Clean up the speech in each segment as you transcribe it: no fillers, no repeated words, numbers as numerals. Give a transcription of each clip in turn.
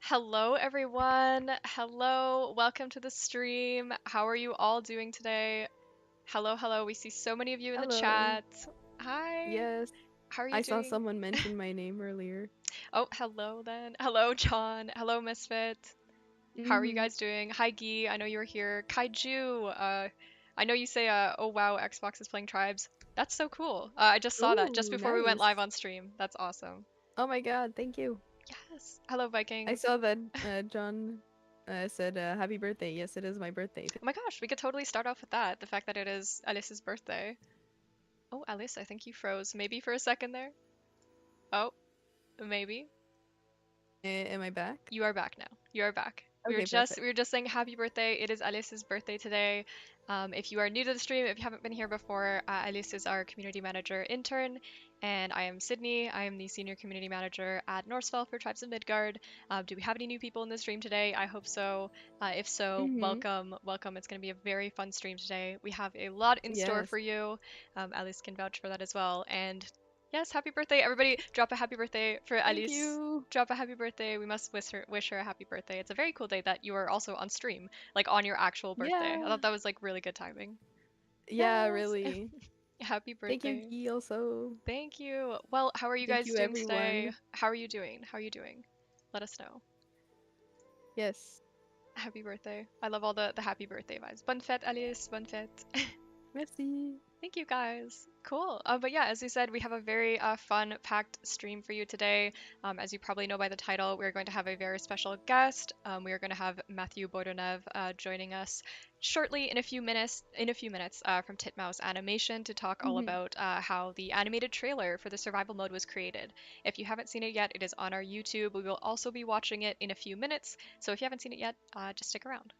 Hello, everyone. Hello. Welcome to the stream. How are you all doing today? Hello, hello. We see so many of you in the Hello. chat. Hi. Yes, How are you I saw doing? someone mention my name earlier. Oh, hello then. Hello, John. Hello, Misfit. How are you Mm-hmm. guys doing? Hi, Gee. I know you were here. Kaiju. I know you say, oh wow, Xbox is playing Tribes. That's so cool. I just saw that just Ooh, before we went live nice. on stream. That's awesome. Oh my god, thank you. Yes. Hello, I Viking. saw that John said happy birthday. Yes, it is my birthday. Oh my gosh, we could totally start off with that. The fact that it is Alice's birthday. Oh, Alice, I think you froze maybe for a second there. Oh, maybe. Am I back? You are back now. You are back. We were Okay, just perfect. we were just saying happy birthday. It is Alice's birthday today. If you are new to the stream, if you haven't been here before, Alice is our community manager intern, and I am Sydney. I am the senior community manager at Norsfell for Tribes of Midgard. Do we have any new people in the stream today? I hope so. If so, Mm-hmm. welcome, welcome. It's going to be a very fun stream today. We have a lot in store Yes. for you. Alice can vouch for that as well. And yes, happy birthday, everybody! Drop a happy birthday for Thank Alice. you. Drop a happy birthday. We must wish her a happy birthday. It's a very cool day that you are also on stream, like on your actual birthday. I Yeah. thought that was like really good timing. Yeah, Yes. really. Happy Thank you, birthday. Gee, also. Thank you. Well, how are you Thank guys you, doing today? everyone. How are you doing? How are you doing? Let us know. Yes. Happy birthday. I love all the happy birthday vibes. Bonne fête, Alice. Bonne fête. Merci. Thank you guys. Cool. But yeah, as we said, we have a very fun, packed stream for you today. As you probably know by the title, we're going to have a very special guest. We are going to have Matthew Bordenave joining us shortly in a few minutes. From Titmouse Animation to talk all Mm-hmm. about how the animated trailer for the survival mode was created. If you haven't seen it yet, it is on our YouTube. We will also be watching it in a few minutes. So if you haven't seen it yet, just stick around.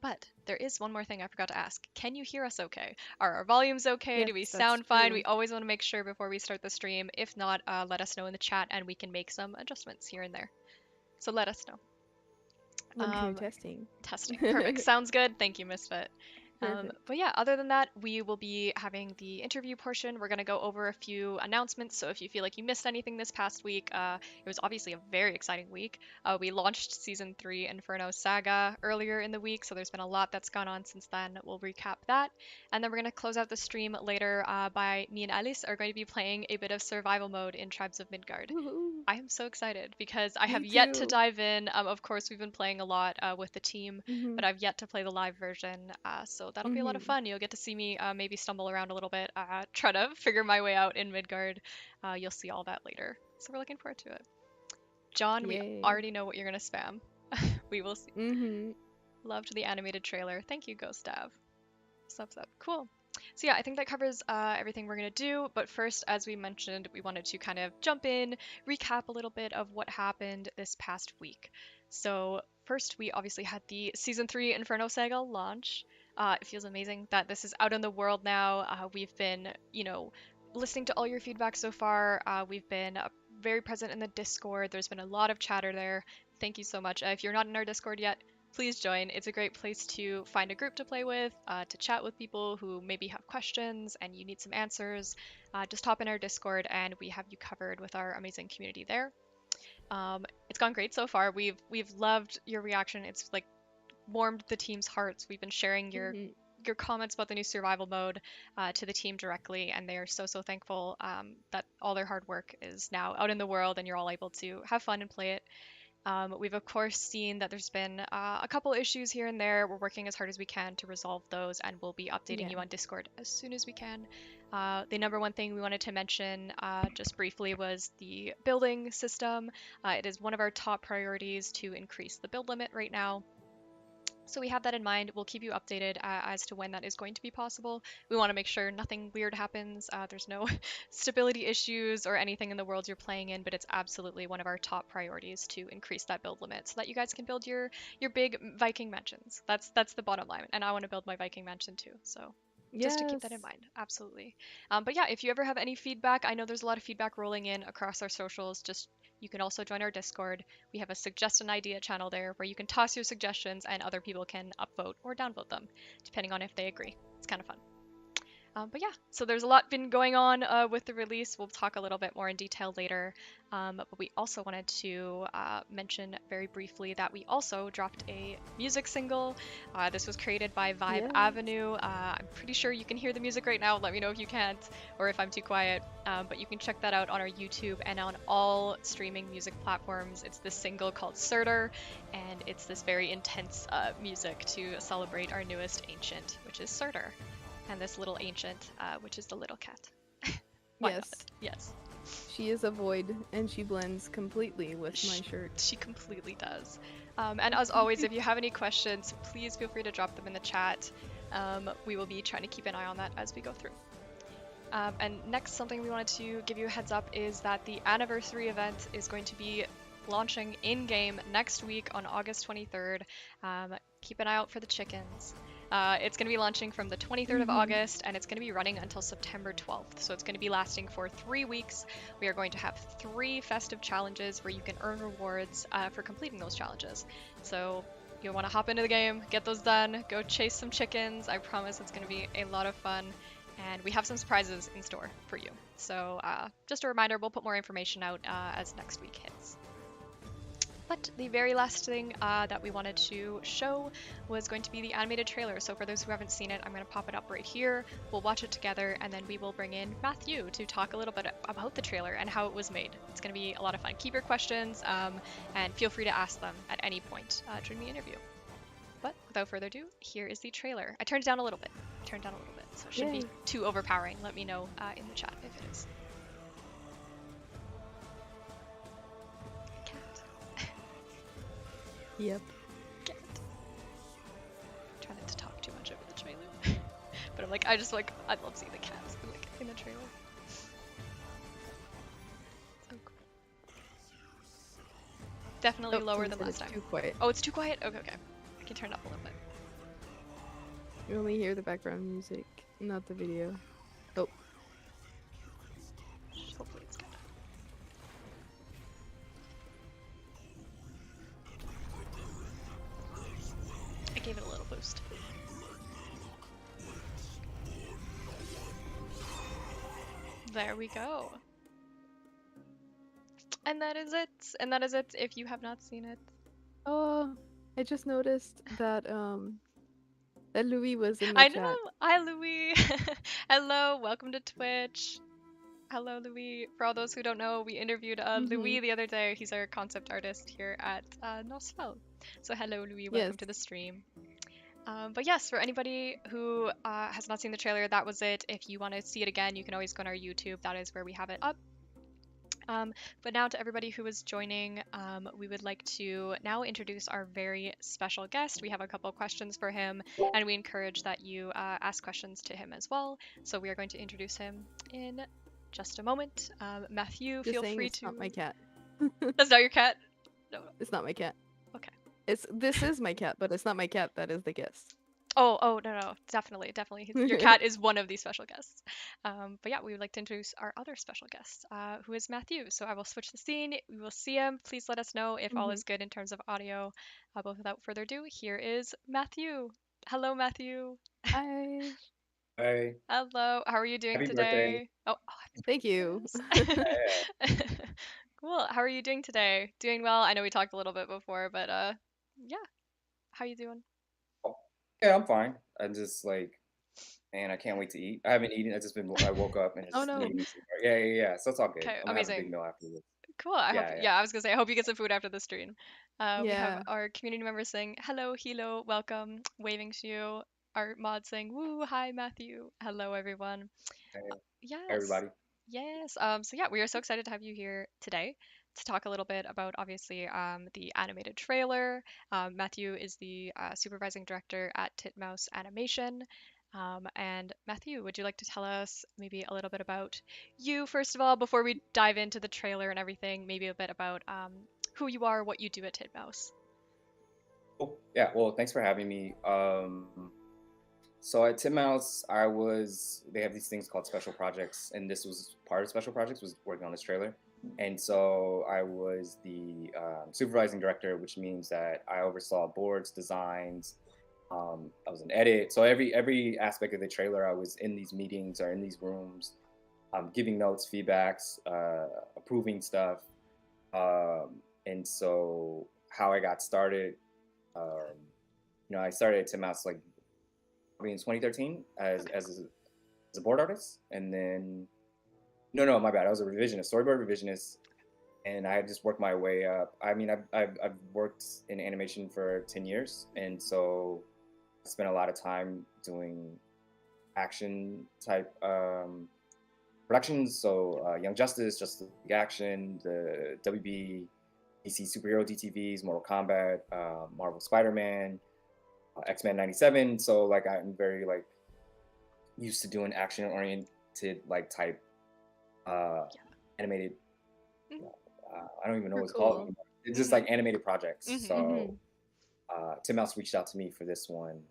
But there is one more thing I forgot to ask. Can you hear us okay? Are our volumes okay? Yes, Do we that's sound fine? We true. always want to make sure before we start the stream. If not, let us know in the chat and we can make some adjustments here and there. So let us know. 1, 2 Um, testing. Testing. Perfect. Sounds good. Thank you, Misfit. Perfect. But yeah, other than that, we will be having the interview portion. We're going to go over a few announcements. So if you feel like you missed anything this past week, it was obviously a very exciting week. We launched season 3 Inferno Saga earlier in the week, so there's been a lot that's gone on since then. We'll recap that. And then we're going to close out the stream later by me and Alice are going to be playing a bit of survival mode in Tribes of Midgard. Woohoo. I am so excited because I have Me yet to too. dive in. Of course, we've been playing a lot with the team, Mm-hmm. but I've yet to play the live version. So that'll be a lot of Mm-hmm. fun. You'll get to see me maybe stumble around a little bit, try to figure my way out in Midgard. You'll see all that later. So we're looking forward to it. John, we Yay. already know what you're going to spam. We will see. Mm-hmm. Loved the animated trailer. Thank you, Ghost Dav. Subs up. Cool. So yeah, I think that covers everything we're gonna do. But first, as we mentioned, we wanted to kind of jump in, recap a little bit of what happened this past week. So first, we obviously had the season 3 Inferno Saga launch. It feels amazing that this is out in the world now. We've been, listening to all your feedback so far. We've been very present in the Discord. There's been a lot of chatter there. Thank you so much. If you're not in our Discord yet, please join. It's a great place to find a group to play with, to chat with people who maybe have questions and you need some answers. Just hop in our Discord and we have you covered with our amazing community there. It's gone great so far. We've loved your reaction. It's like warmed the team's hearts. We've been sharing Mm-hmm. your comments about the new survival mode to the team directly, and they are so thankful that all their hard work is now out in the world and you're all able to have fun and play it. We've of course seen that there's been a couple issues here and there. We're working as hard as we can to resolve those, and we'll be updating Yeah. you on Discord as soon as we can. The number one thing we wanted to mention just briefly was the building system. It is one of our top priorities to increase the build limit right now. So we have that in mind. We'll keep you updated as to when that is going to be possible. We want to make sure nothing weird happens. There's no stability issues or anything in the world you're playing in, but it's absolutely one of our top priorities to increase that build limit so that you guys can build your big Viking mansions. That's the bottom line, and I want to build my Viking mansion too. So just to keep that in Yes. mind, absolutely. But yeah, if you ever have any feedback, I know there's a lot of feedback rolling in across our socials. Just you can also join our Discord. We have a suggest an idea channel there where you can toss your suggestions and other people can upvote or downvote them, depending on if they agree. It's kind of fun. But yeah, so there's a lot been going on with the release. We'll talk a little bit more in detail later. But we also wanted to mention very briefly that we also dropped a music single. This was created by Vibe Yeah. Avenue. I'm pretty sure you can hear the music right now. Let me know if you can't or if I'm too quiet. But you can check that out on our YouTube and on all streaming music platforms. It's this single called Surtur, and it's this very intense music to celebrate our newest ancient, which is Surtur, and this little ancient, which is the little cat. Why Yes. not? Yes. She is a void, and she blends completely with my shirt. She completely does. And as always, if you have any questions, please feel free to drop them in the chat. We will be trying to keep an eye on that as we go through. And next, something we wanted to give you a heads up is that the anniversary event is going to be launching in-game next week on August 23rd. Keep an eye out for the chickens. It's going to be launching from the 23rd of August, and it's going to be running until September 12th. So it's going to be lasting for 3 weeks. We are going to have 3 festive challenges where you can earn rewards for completing those challenges. So you'll want to hop into the game, get those done, go chase some chickens. I promise it's going to be a lot of fun. And we have some surprises in store for you. So just a reminder, we'll put more information out as next week hits. But the very last thing that we wanted to show was going to be the animated trailer. So for those who haven't seen it, I'm going to pop it up right here. We'll watch it together, and then we will bring in Matthew to talk a little bit about the trailer and how it was made. It's going to be a lot of fun. Keep your questions, and feel free to ask them at any point during the interview. But without further ado, here is the trailer. I turned it down a little bit. So it shouldn't be too overpowering. Let me know in the chat if it is. Yep. Cat. Trying not to talk too much over the trailer. But I'm like, I love seeing the cats in the trailer. So cool. Definitely lower than last time. Too quiet. Oh, it's too quiet? Okay. I can turn it up a little bit. You only hear the background music, not the video. Oh. Hopefully it's good. I gave it a little boost. There we go. And that is it. And that is it if you have not seen it. Oh, I just noticed that that Louis was in the I chat. know. Hi, Louis. Hello. Welcome to Twitch. Hello, Louis. For all those who don't know, we interviewed Louis the other day. He's our concept artist here at Nosfell. So hello, Louis. Welcome to the stream. But yes, for anybody who has not seen the trailer, that was it. If you want to see it again, you can always go on our YouTube. That is where we have it up. But now to everybody who is joining, we would like to now introduce our very special guest. We have a couple of questions for him, and we encourage that you ask questions to him as well. So we are going to introduce him in just a moment. Matthew, Just feel saying free it's to... not my cat. That's not your cat? No. It's not my cat. Okay. This is my cat, but it's not my cat. That is the guest. Oh, no, definitely. Your cat is one of these special guests. But yeah, we would like to introduce our other special guest, who is Matthew. So I will switch the scene. We will see him. Please let us know if all is good in terms of audio. But without further ado, here is Matthew. Hello, Matthew. Hi. Hi. Hello. How are you doing Happy today? birthday. Thank you. Cool. How are you doing today? Doing well? I know we talked a little bit before, but yeah. How you doing? Yeah, I'm fine. I'm just like, man, I can't wait to eat. I haven't eaten. I woke up and it's Oh, no. made me super. Yeah. So it's all good. Okay, I'm gonna have a big amazing. meal afterwards. Cool. I was gonna say I hope you get some food after the stream. We have Yeah. our community members saying hello, Hilo, welcome, waving to you. Our mod saying woo, hi Matthew. Hello everyone. Hey, Yes. everybody. Yes. So yeah, we are so excited to have you here today to talk a little bit about obviously the animated trailer. Matthew is the supervising director at Titmouse Animation. And Matthew, would you like to tell us maybe a little bit about you first of all before we dive into the trailer and everything? Maybe a bit about who you are, what you do at Titmouse. Cool. Yeah. Well, thanks for having me. So at Titmouse, they have these things called special projects, and this was part of special projects, was working on this trailer. And so I was the supervising director, which means that I oversaw boards, designs, I was in edit. So every aspect of the trailer, I was in these meetings or in these rooms, giving notes, feedbacks, approving stuff. And so how I got started, um, I started at Titmouse like probably in 2013 as a board artist, and then no, my bad, I was a revisionist, storyboard revisionist, and I had just worked my way up. I mean, I've worked in animation for 10 years, and so I spent a lot of time doing action type productions. So Young Justice, Justice League Action, the WB, DC superhero DTVs, Mortal Kombat, Marvel Spider-Man, X-Men '97. So like I'm very like used to doing action oriented like type animated. Mhm. I don't even know You're what it's called. cool. It's just like animated projects. Mhm. So Tim Mouse reached out to me for this one,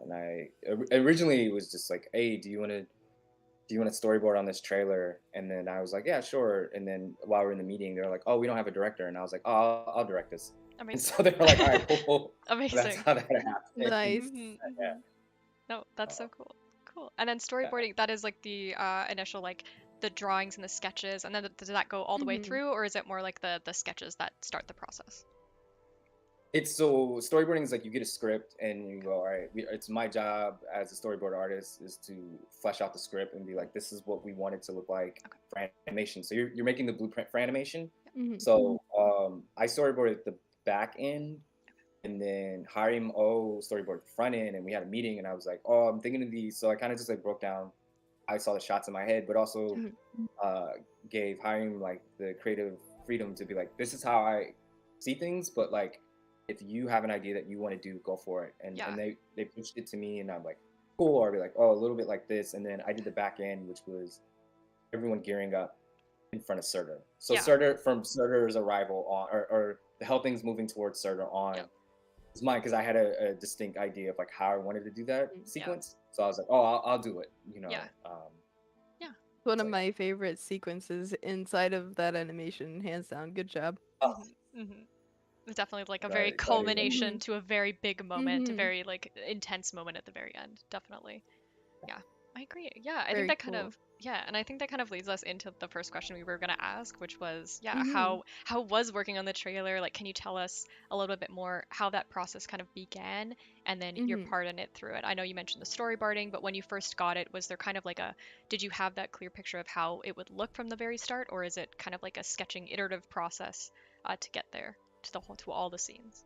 and I originally it was just like, hey, do you want to storyboard on this trailer? And then I was like, yeah, sure. And then while we're in the meeting, they're like, oh, we don't have a director. And I was like, oh, I'll direct this. And Amazing. so they were like, all right, cool. That's Amazing. how that happened. Nice. Mhm, Yeah. mhm. No, that's so cool. Cool. And then Yeah. storyboarding, that is like the initial like the drawings and the sketches, and then does that go all the way Mhm. through, or is it more like the sketches that start the process? It's so storyboarding is like you get a script and you go, all right, it's my job as a storyboard artist is to flesh out the script and be like, this is what we want it to look like Okay. for animation. So you're making the blueprint for animation. Mhm. So I storyboarded the back end, and then Harim O storyboarded the front end, and we had a meeting, and I was like, oh, I'm thinking of these. So I kind of just like broke down. I saw the shots in my head, but also Mhm. uh, gave Harim like the creative freedom to be like, this is how I see things, but like if you have an idea that you want to do, go for it. And Yeah. they pitched it to me, and I'm like, cool. Or be like, oh, a little bit like this, and then I did the back end, which was everyone gearing up in front of Surtur. So Yeah. Surtur's arrival on, or the Helpings moving towards Surtur on, Yep. was mine because I had a distinct idea of like how I wanted to do that Yeah. sequence. So I was like, oh, I'll do it. Yeah. One of It's like- my favorite sequences inside of that animation, hands down. Good job. oh, Mm-hmm. It's definitely like a glad- very glad you- culmination Mhm. to a very big moment, a Mhm. very like intense moment at the very end. Definitely. Yeah, I agree. Yeah, I think Very that kind cool. of yeah, and I think that kind of leads us into the first question we were gonna ask, which was yeah, Mhm. how was working on the trailer? Like, can you tell us a little bit more how that process kind of began, and then your Mhm. part in it through it? I know you mentioned the storyboarding, but when you first got it, was there kind of like a did you have that clear picture of how it would look from the very start, or is it kind of like a sketching iterative process to get there to the whole to all the scenes?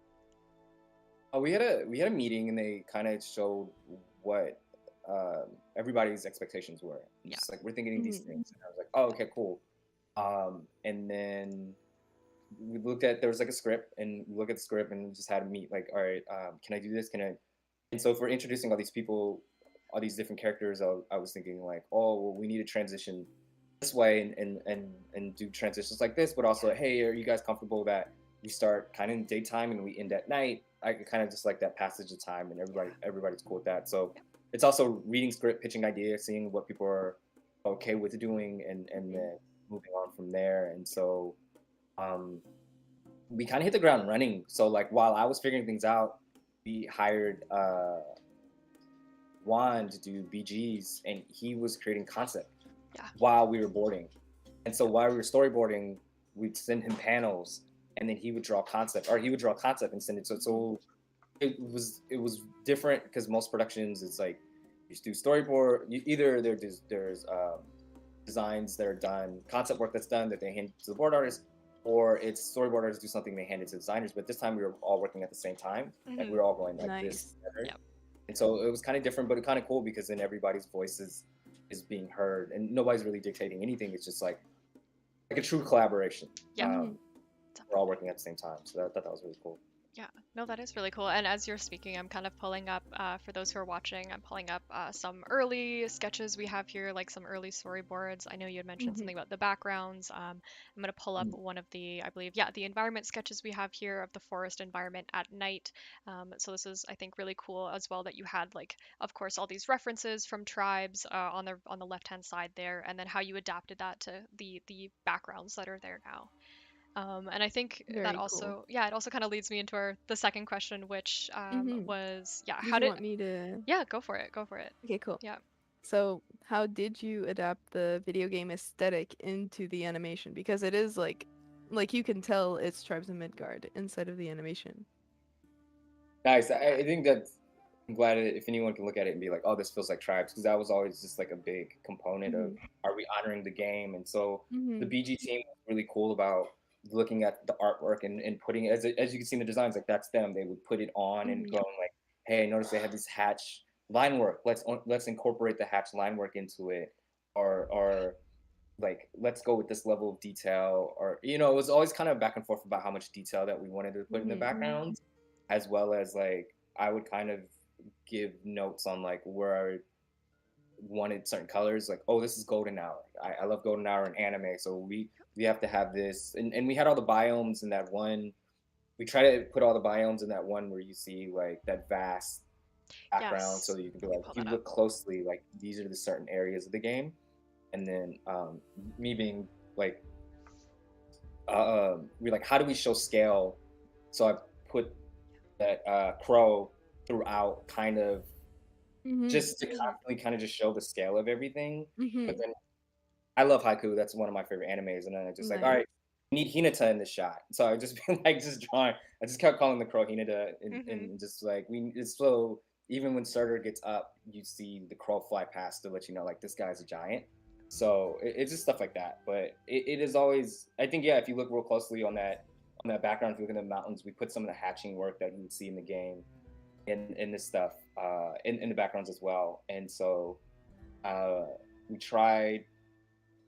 we had a meeting, and they kind of showed what everybody's expectations were. Yeah. Just like we're thinking these Mhm. things, and I was like, oh, okay, cool. And then we looked at there was like a script, and we look at the script, and we just had to meet like, all right, can I do this? Can I? And so if we're introducing all these people, all these different characters, I was thinking like, oh, well, we need to transition this way and do transitions like this, but also, hey, are you guys comfortable that we start kind of in daytime and we end at night? I kind of just like that passage of time, and everybody's cool with that. So it's also reading script, pitching ideas, seeing what people are okay with doing, and then moving on from there. And so um, we kind of hit the ground running. So like while I was figuring things out, we hired Juan to do BGs, and he was creating concept Yeah. while we were boarding. And so while we were storyboarding, we'd send him panels, and then he would draw concept, or he would draw concept and send it. So it was different because most productions it's like you just do storyboard. Either there's designs that are done, concept work that's done that they hand to the board artist, or it's storyboard artists do something they hand it to designers. But this time we were all working at the same time, and we were all going like this Nice. together. Yep. And so it was kind of different, but kind of cool because then everybody's voice is being heard, and nobody's really dictating anything. It's just like a true collaboration. Yeah. Mhm. We're all working at the same time, so that was really cool. Yeah, no, that is really cool. And as you're speaking, I'm kind of pulling up, for those who are watching, I'm pulling up some early sketches we have here, like some early storyboards. I know you had mentioned Mhm. something about the backgrounds. I'm going to pull up Mm. one of the, I believe, yeah, the environment sketches we have here of the forest environment at night. So this is, I think, really cool as well that you had, like, of course, all these references from tribes on the left-hand side there, and then how you adapted that to the backgrounds that are there now. And I think that Very cool. also, yeah, it also kind of leads me into the second question, which was, yeah, Did how you did, want me to? yeah, go for it, go for it. Okay, cool. Yeah. So, how did you adapt the video game aesthetic into the animation? Because it is like you can tell it's Tribes of Midgard inside of the animation. Nice. Yeah. I think that I'm glad if anyone can look at it and be like, oh, this feels like Tribes, because that was always just like a big component of Mhm. are we honoring the game? And so the Mhm. BG team was really cool about looking at the artwork and putting as you can see in the designs, like that's them. They would put it on and Mhm. going like, hey, notice they have this hatch line work. Let's incorporate the hatch line work into it, or like let's go with this level of detail, or it was always kind of back and forth about how much detail that we wanted to put in the Mhm. backgrounds, as well as like I would kind of give notes on like where I wanted certain colors, like, oh, this is golden hour. I love golden hour in anime, so we have to have this, and we had all the biomes in that one. We try to put all the biomes in that one where you see like that vast background, so Yes. you can be Let me like, pull if you that up. look closely, like these are the certain areas of the game. And then me being like, we're like, how do we show scale? So I put that crow throughout, kind of Mhm. just to constantly kind of just show the scale of everything. But Mhm. then I love haiku. That's one of my favorite animes. And then I just like, all Nice. right, we need Hinata in this shot. So I just been like just drawing. I just kept calling the crow Hinata, Mm-hmm. and just like it's so even when Surtur gets up, you see the crow fly past to let you know like this guy's a giant. So it's just stuff like that. But it is always, I think, yeah, if you look real closely on that background, if you look at the mountains, we put some of the hatching work that you would see in the game in this stuff in the backgrounds as well. And so uh, we tried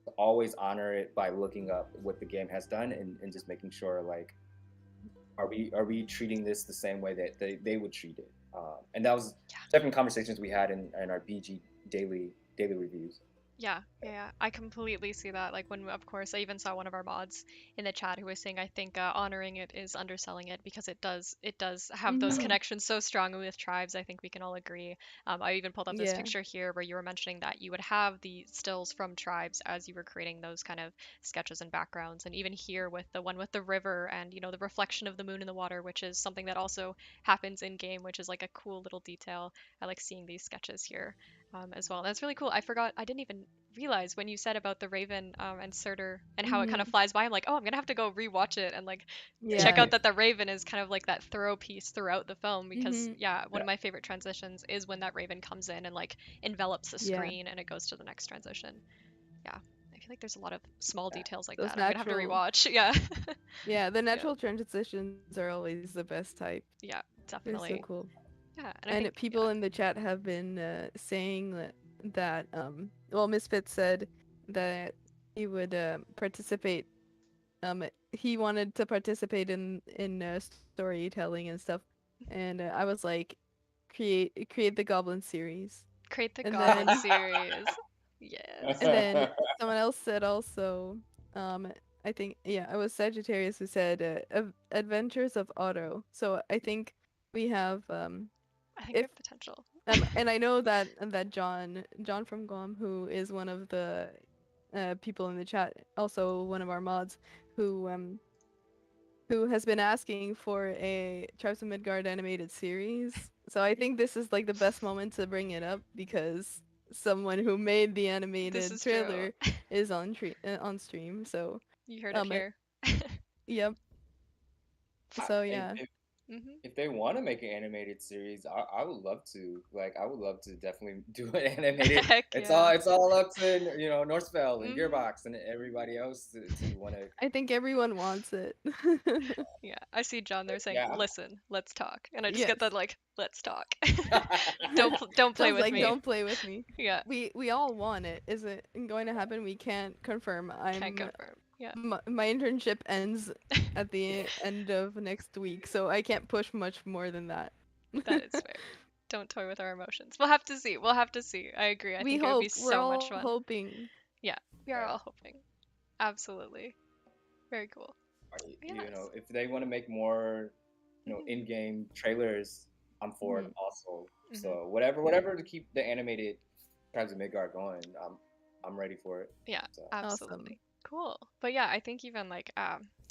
to always honor it by looking up what the game has done, and just making sure like are we treating this the same way that they would treat it. And that was different conversations we had in our BG daily reviews. Yeah, yeah, yeah. I completely see that. Like when, of course, I even saw one of our mods in the chat who was saying, I think honoring it is underselling it because it does have those Mhm. connections so strongly with tribes. I think we can all agree. I even pulled up this Yeah. picture here where you were mentioning that you would have the stills from tribes as you were creating those kind of sketches and backgrounds, and even here with the one with the river and the reflection of the moon in the water, which is something that also happens in game, which is like a cool little detail. I like seeing these sketches here as well. That's really cool. I forgot. I didn't even realize when you said about the Raven and Surtur and how it kind of Mhm. flies by. I'm like, oh, I'm gonna have to go rewatch it and like check Yeah. out that the Raven is kind of like that throw piece throughout the film because Mhm. yeah, one Yeah. of my favorite transitions is when that Raven comes in and like envelops the Yeah. screen and it goes to the next transition. Yeah, I feel like there's a lot of small Yeah. details like Those that. I'm gonna have to natural. rewatch. Yeah, Yeah, the yeah, natural transitions are always the best type. yeah, They're so definitely. cool. Yeah, and I And think people yeah, in the chat have been saying that well, Misfit said that he would participate. He wanted to participate in storytelling and stuff, and I was like, create the Goblin series, create the and Goblin then series. Yes. and then someone else said also, um, I think yeah, it was Sagittarius who said Adventures of Otto. So I think we have I think we if have potential. and I know that John from Guam, who is one of the people in the chat, also one of our mods, who has been asking for a Tribes of Midgard animated series. So I think this is like the best moment to bring it up because someone who made the This animated is true. trailer is on stream. So You heard it it, here. yep. So if, yeah. if Hmm. if they want to make an animated series, I would love to. Like, I would love to definitely do an animated. Heck It's yeah. all up to Northfell and Hmm. Gearbox and everybody else to want to. I think everyone wants it. Yeah, I see John there saying, Yeah. "Listen, let's talk," and I just get Yes. that like, "Let's talk." I'm- Don't play John's with like, me. don't play with me. Yeah, We all want it. Is it going to happen? We can't confirm. can't confirm. Yeah, My internship ends at the end of next week, so I can't push much more than that. that is fair. Don't toy with our emotions. We'll have to see. We'll have to see. I agree. I We think it would be hope. We're so much all fun. hoping. Yeah, we are yeah. all hoping. Absolutely. Very cool. Yes. If they want to make more, Hmm. in-game trailers, I'm for it Hmm. also. Hmm. So whatever to keep the animated Tribes of Midgard going, I'm ready for it. Yeah, So Awesome. absolutely. Cool. But yeah, I think even like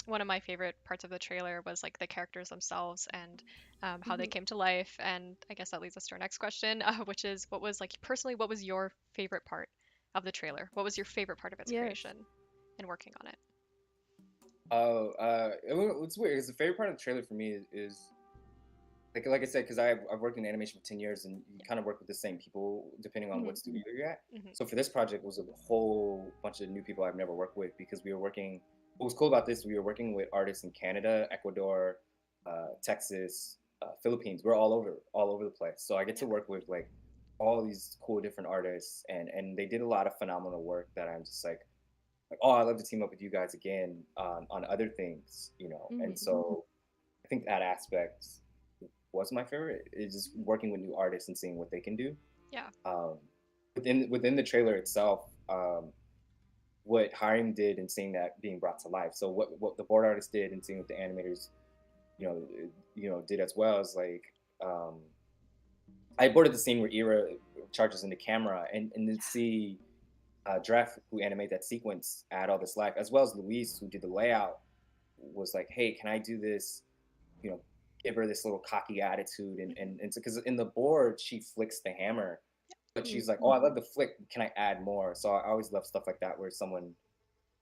one of my favorite parts of the trailer was like the characters themselves and how they Mhm. came to life. And I guess that leads us to our next question, which is what was like personally, what was your favorite part of the trailer? What was your favorite part of its Yes. creation and working on it? Oh, it's weird. Because the favorite part of the trailer for me is like I said, because I've worked in animation for 10 years, and you kind of work with the same people depending on what Mhm. studio you're at. Hmm. So for this project, was a whole bunch of new people I've never worked with because we were working. What was cool about this, we were working with artists in Canada, Ecuador, Texas, Philippines. We're all over the place. So I get to Yeah. work with like all these cool different artists, and they did a lot of phenomenal work that I'm just like, oh, I love to team up with you guys again on other things, you know. And Mhm. so I think that aspect was my favorite. Is just working with new artists and seeing what they can do. Yeah. Um, within the trailer itself, what Hiram did and seeing that being brought to life. So what the board artist did and seeing what the animators, you know, did as well is like um, I boarded the scene where Ira charges into camera and then see Dreff, who animated that sequence, add all this life, as well as Luis, who did the layout, was like, "Hey, can I do this? You know, give her this little cocky attitude." Hmm. And so, because in the board, she flicks the hammer, but Mhm. she's like, "Oh, I love the flick. Can I add more?" So I always love stuff like that, where someone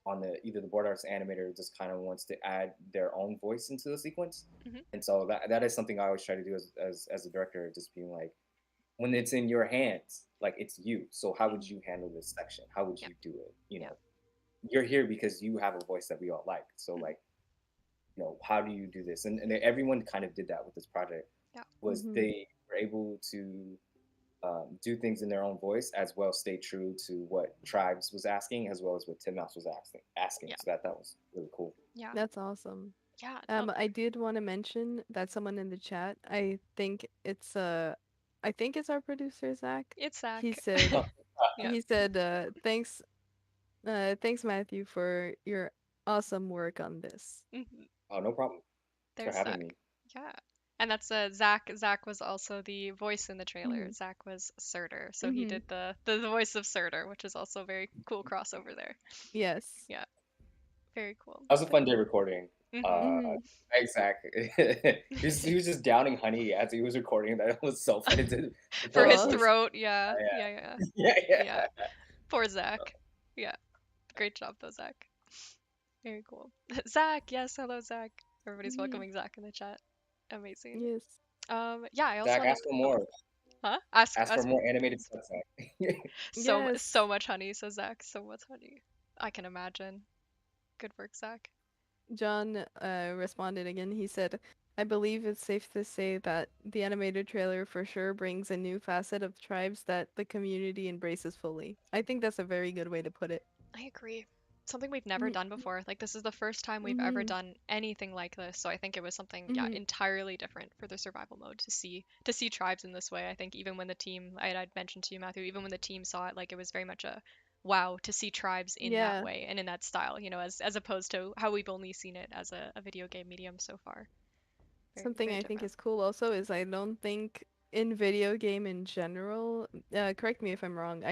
on the either the board artist animator just kind of wants to add their own voice into the sequence. Hmm. And so that is something I always try to do as a director, just being like, when it's in your hands, like it's you. So how would Hmm. you handle this section? How would Yeah. you do it? You Yeah. know, you're here because you have a voice that we all like. So Hmm. like, you know, how do you do this? And everyone kind of did that with this project. Yeah. Was Mhm. they were able to do things in their own voice as well, stay true to what Tribes was asking, as well as what Titmouse was asking. Yeah. So that was really cool. Yeah. That's awesome. Yeah. No. I did want to mention that someone in the chat, I think it's our producer Zach. It's He Zach. said Yeah. thanks Matthew for your awesome work on this. Hmm. Oh, no problem. Thanks for There's having Zach. me. Yeah. And that's Zach. Zach was also the voice in the trailer. Mhm. Zach was Surtur, so he Mhm. did the voice of Surtur, which is also a very cool crossover there. Yes. Yeah, very cool. That was a But fun day recording. hmm. Uh, Mhm. exactly. He was just downing honey as he was recording. That was so funny to For put his his Oh. voice. throat, yeah, yeah, yeah, Yeah, yeah, yeah. Poor Zach. Yeah, great job though, Zach. Very cool. Zach, yes, hello, Zach. Everybody's Mhm. welcoming Zach in the chat. Amazing. Yes. Yeah, I also Zach, wanted. ask for Oh, more. huh? Ask for Ask. more animated stuff, Zach. So Yes. much honey, says Zach. So much honey. I can imagine. Good work, Zach. John responded again. He said, I believe it's safe to say that the animated trailer for sure brings a new facet of tribes that the community embraces fully. I think that's a very good way to put it. I agree. Something we've never Mhm. done before. Like this is the first time we've ever Mhm. done anything like this. So I think it was something, yeah, Mhm. entirely different for the survival mode to see tribes in this way. I think even when the team, I'd mentioned to you, Matthew, even when the team saw it, like it was very much a wow to see tribes in that Yeah. way and in that style, as opposed to how we've only seen it as a video game medium so far. Very, Something very I think different. is cool also is I don't think in video game in general, correct me if I'm wrong,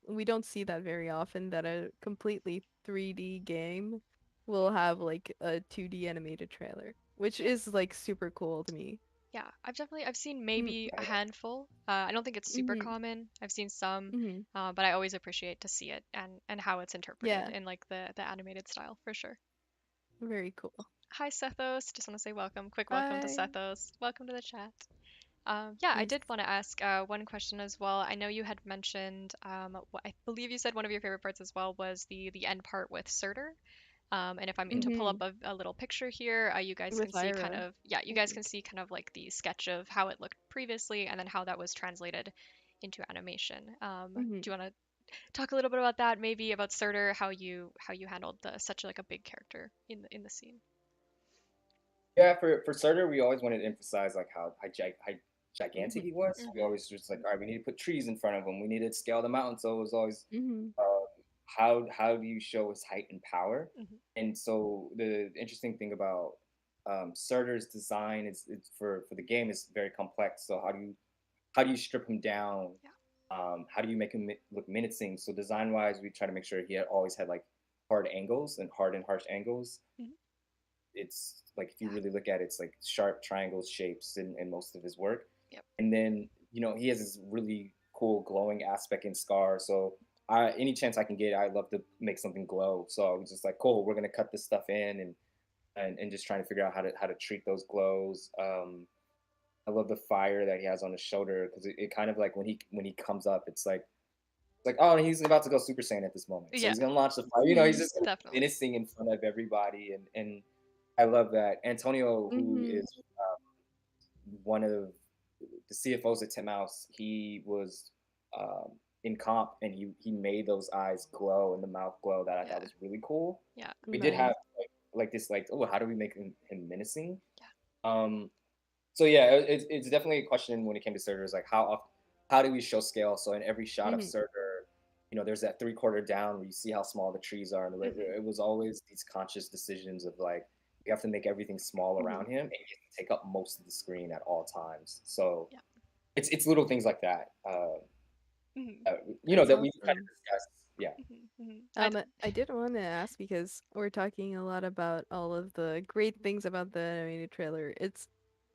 we don't see that very often that a completely 3D game will have like a 2D animated trailer, which Yeah. is like super cool to me. Yeah, I've seen Mm, maybe a handful. I don't think it's super mhm. common. I've seen some, Mhm. but I always appreciate to see it and how it's interpreted Yeah, in like the animated style for sure. very cool. Hi Sethos, just want to say welcome. Quick welcome to Hi. Sethos. Welcome to the chat. Yeah, I Yes. did want to ask one question as well. I know you had mentioned, I believe you said one of your favorite parts as well was the end part with Surtur. And if I'm to pull up Mhm. a little picture here, you guys can With see kind Ira, of, yeah, you I guys can think. see kind of like the sketch of how it looked previously and then how that was translated into animation. Mhm. Do you want to talk a little bit about that, maybe about Surtur, how you handled such like a big character in the scene? Yeah, for Surtur, we always wanted to emphasize like how gigantic Mhm. he was. We Hmm. always just like, all right, we need to put trees in front of him. We need to scale the mountain. So it was always Mhm. how do you show his height and power? Hmm. And so the interesting thing about Surtur's design is it's for the game is very complex. So how do you strip him down? Yeah. How do you make him look menacing? So design wise, we try to make sure he always had like hard angles and hard and harsh angles. Hmm. it's like if you really look at it, it's like sharp triangle shapes in most of his work. Yep. And then he has this really cool glowing aspect in Scar. So any chance I can get, I love to make something glow. So I was just like, cool, we're gonna cut this stuff in and just trying to figure out how to treat those glows. I love the fire that he has on his shoulder because it kind of like when he comes up, it's like, oh, he's about to go Super Saiyan at this moment. So Yeah. he's gonna launch the fire. He's just Definitely. menacing in front of everybody, and I love that. Antonio, who is one of the CFOs at Titmouse, he was in comp and he made those eyes glow and the mouth glow that I thought was really cool. Yeah. We did have like this oh, how do we make him menacing? Yeah. So yeah, it's definitely a question when it came to Surtur, like how do we show scale? So in every shot of Surtur, there's that 3/4 down where you see how small the trees are, and it was always these conscious decisions of like you have to make everything small around him, and you have to take up most of the screen at all times. So it's little things like that, that we kind of discussed. Yeah. I did want to ask because we're talking a lot about all of the great things about the animated trailer.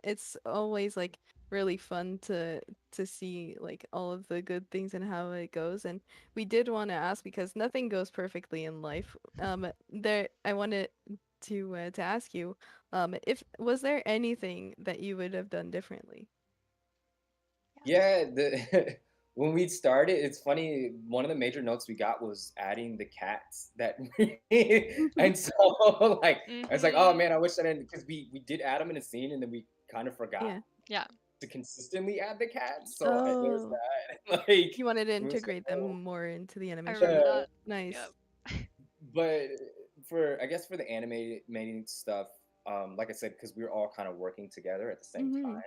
It's always like really fun to see like all of the good things and how it goes. And we did want to ask because nothing goes perfectly in life. I wanted to ask you, if was there anything that you would have done differently? Yeah, when we started, it's funny. One of the major notes we got was adding the cats that, and so like I was like, oh man, I wish I didn't because we did add them in a scene and then we kind of forgot to consistently add the cats. So there's that. Like You wanted to we was like, integrate them more into the I animation. remember that. Nice. Yep. But I guess for the animating stuff, like I said, because we were all kind of working together at the same time.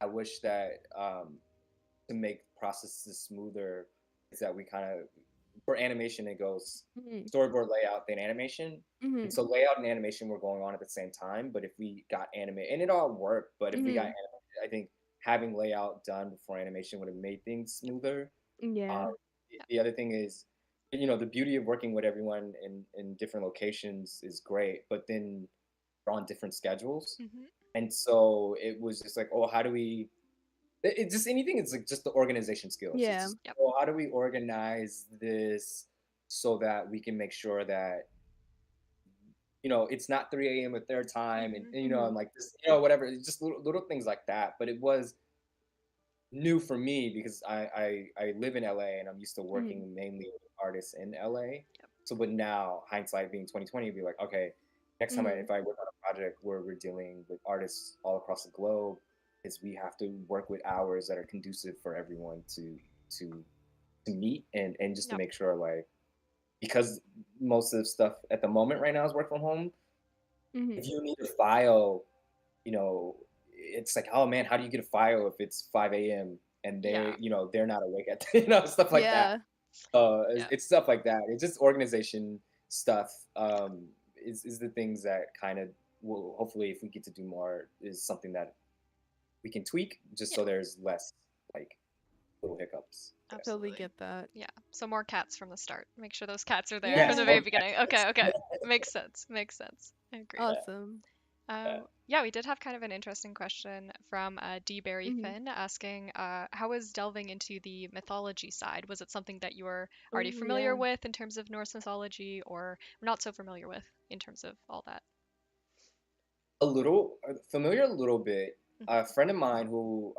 I wish that to make processes smoother is that we kind of for animation it goes storyboard layout then animation. And so layout and animation were going on at the same time. But if we got animate and it all worked, but if we got animated, I think having layout done before animation would have made things smoother. Yeah. The other thing is, the beauty of working with everyone in different locations is great, but then we're on different schedules. And so it was just like, oh, how do we? It's just anything. It's like just the organization skills. Yeah. Just, oh, how do we organize this so that we can make sure that it's not 3 a.m. at their time, and I'm like this, whatever. It's just little things like that. But it was new for me because I live in LA and I'm used to working mainly with artists in LA. So, but now hindsight being 2020, be like, okay, next time if I work on a project where we're dealing with artists all across the globe, is we have to work with hours that are conducive for everyone to meet and just to make sure like because most of the stuff at the moment right now is work from home. If you need a file, it's like, oh man, how do you get a file if it's 5 a.m. and they're not awake at stuff like that. It's stuff like that. It's just organization stuff. Is the things that kind of will hopefully if we get to do more is something that we can tweak just so there's less like little hiccups. Totally get that. Yeah. So more cats from the start. Make sure those cats are there from the very beginning. Okay. Makes sense. I agree. Awesome. Yeah, we did have kind of an interesting question from D. Barry Finn asking, how was delving into the mythology side? Was it something that you were already familiar with in terms of Norse mythology or not so familiar with in terms of all that? A little familiar, a little bit. A friend of mine who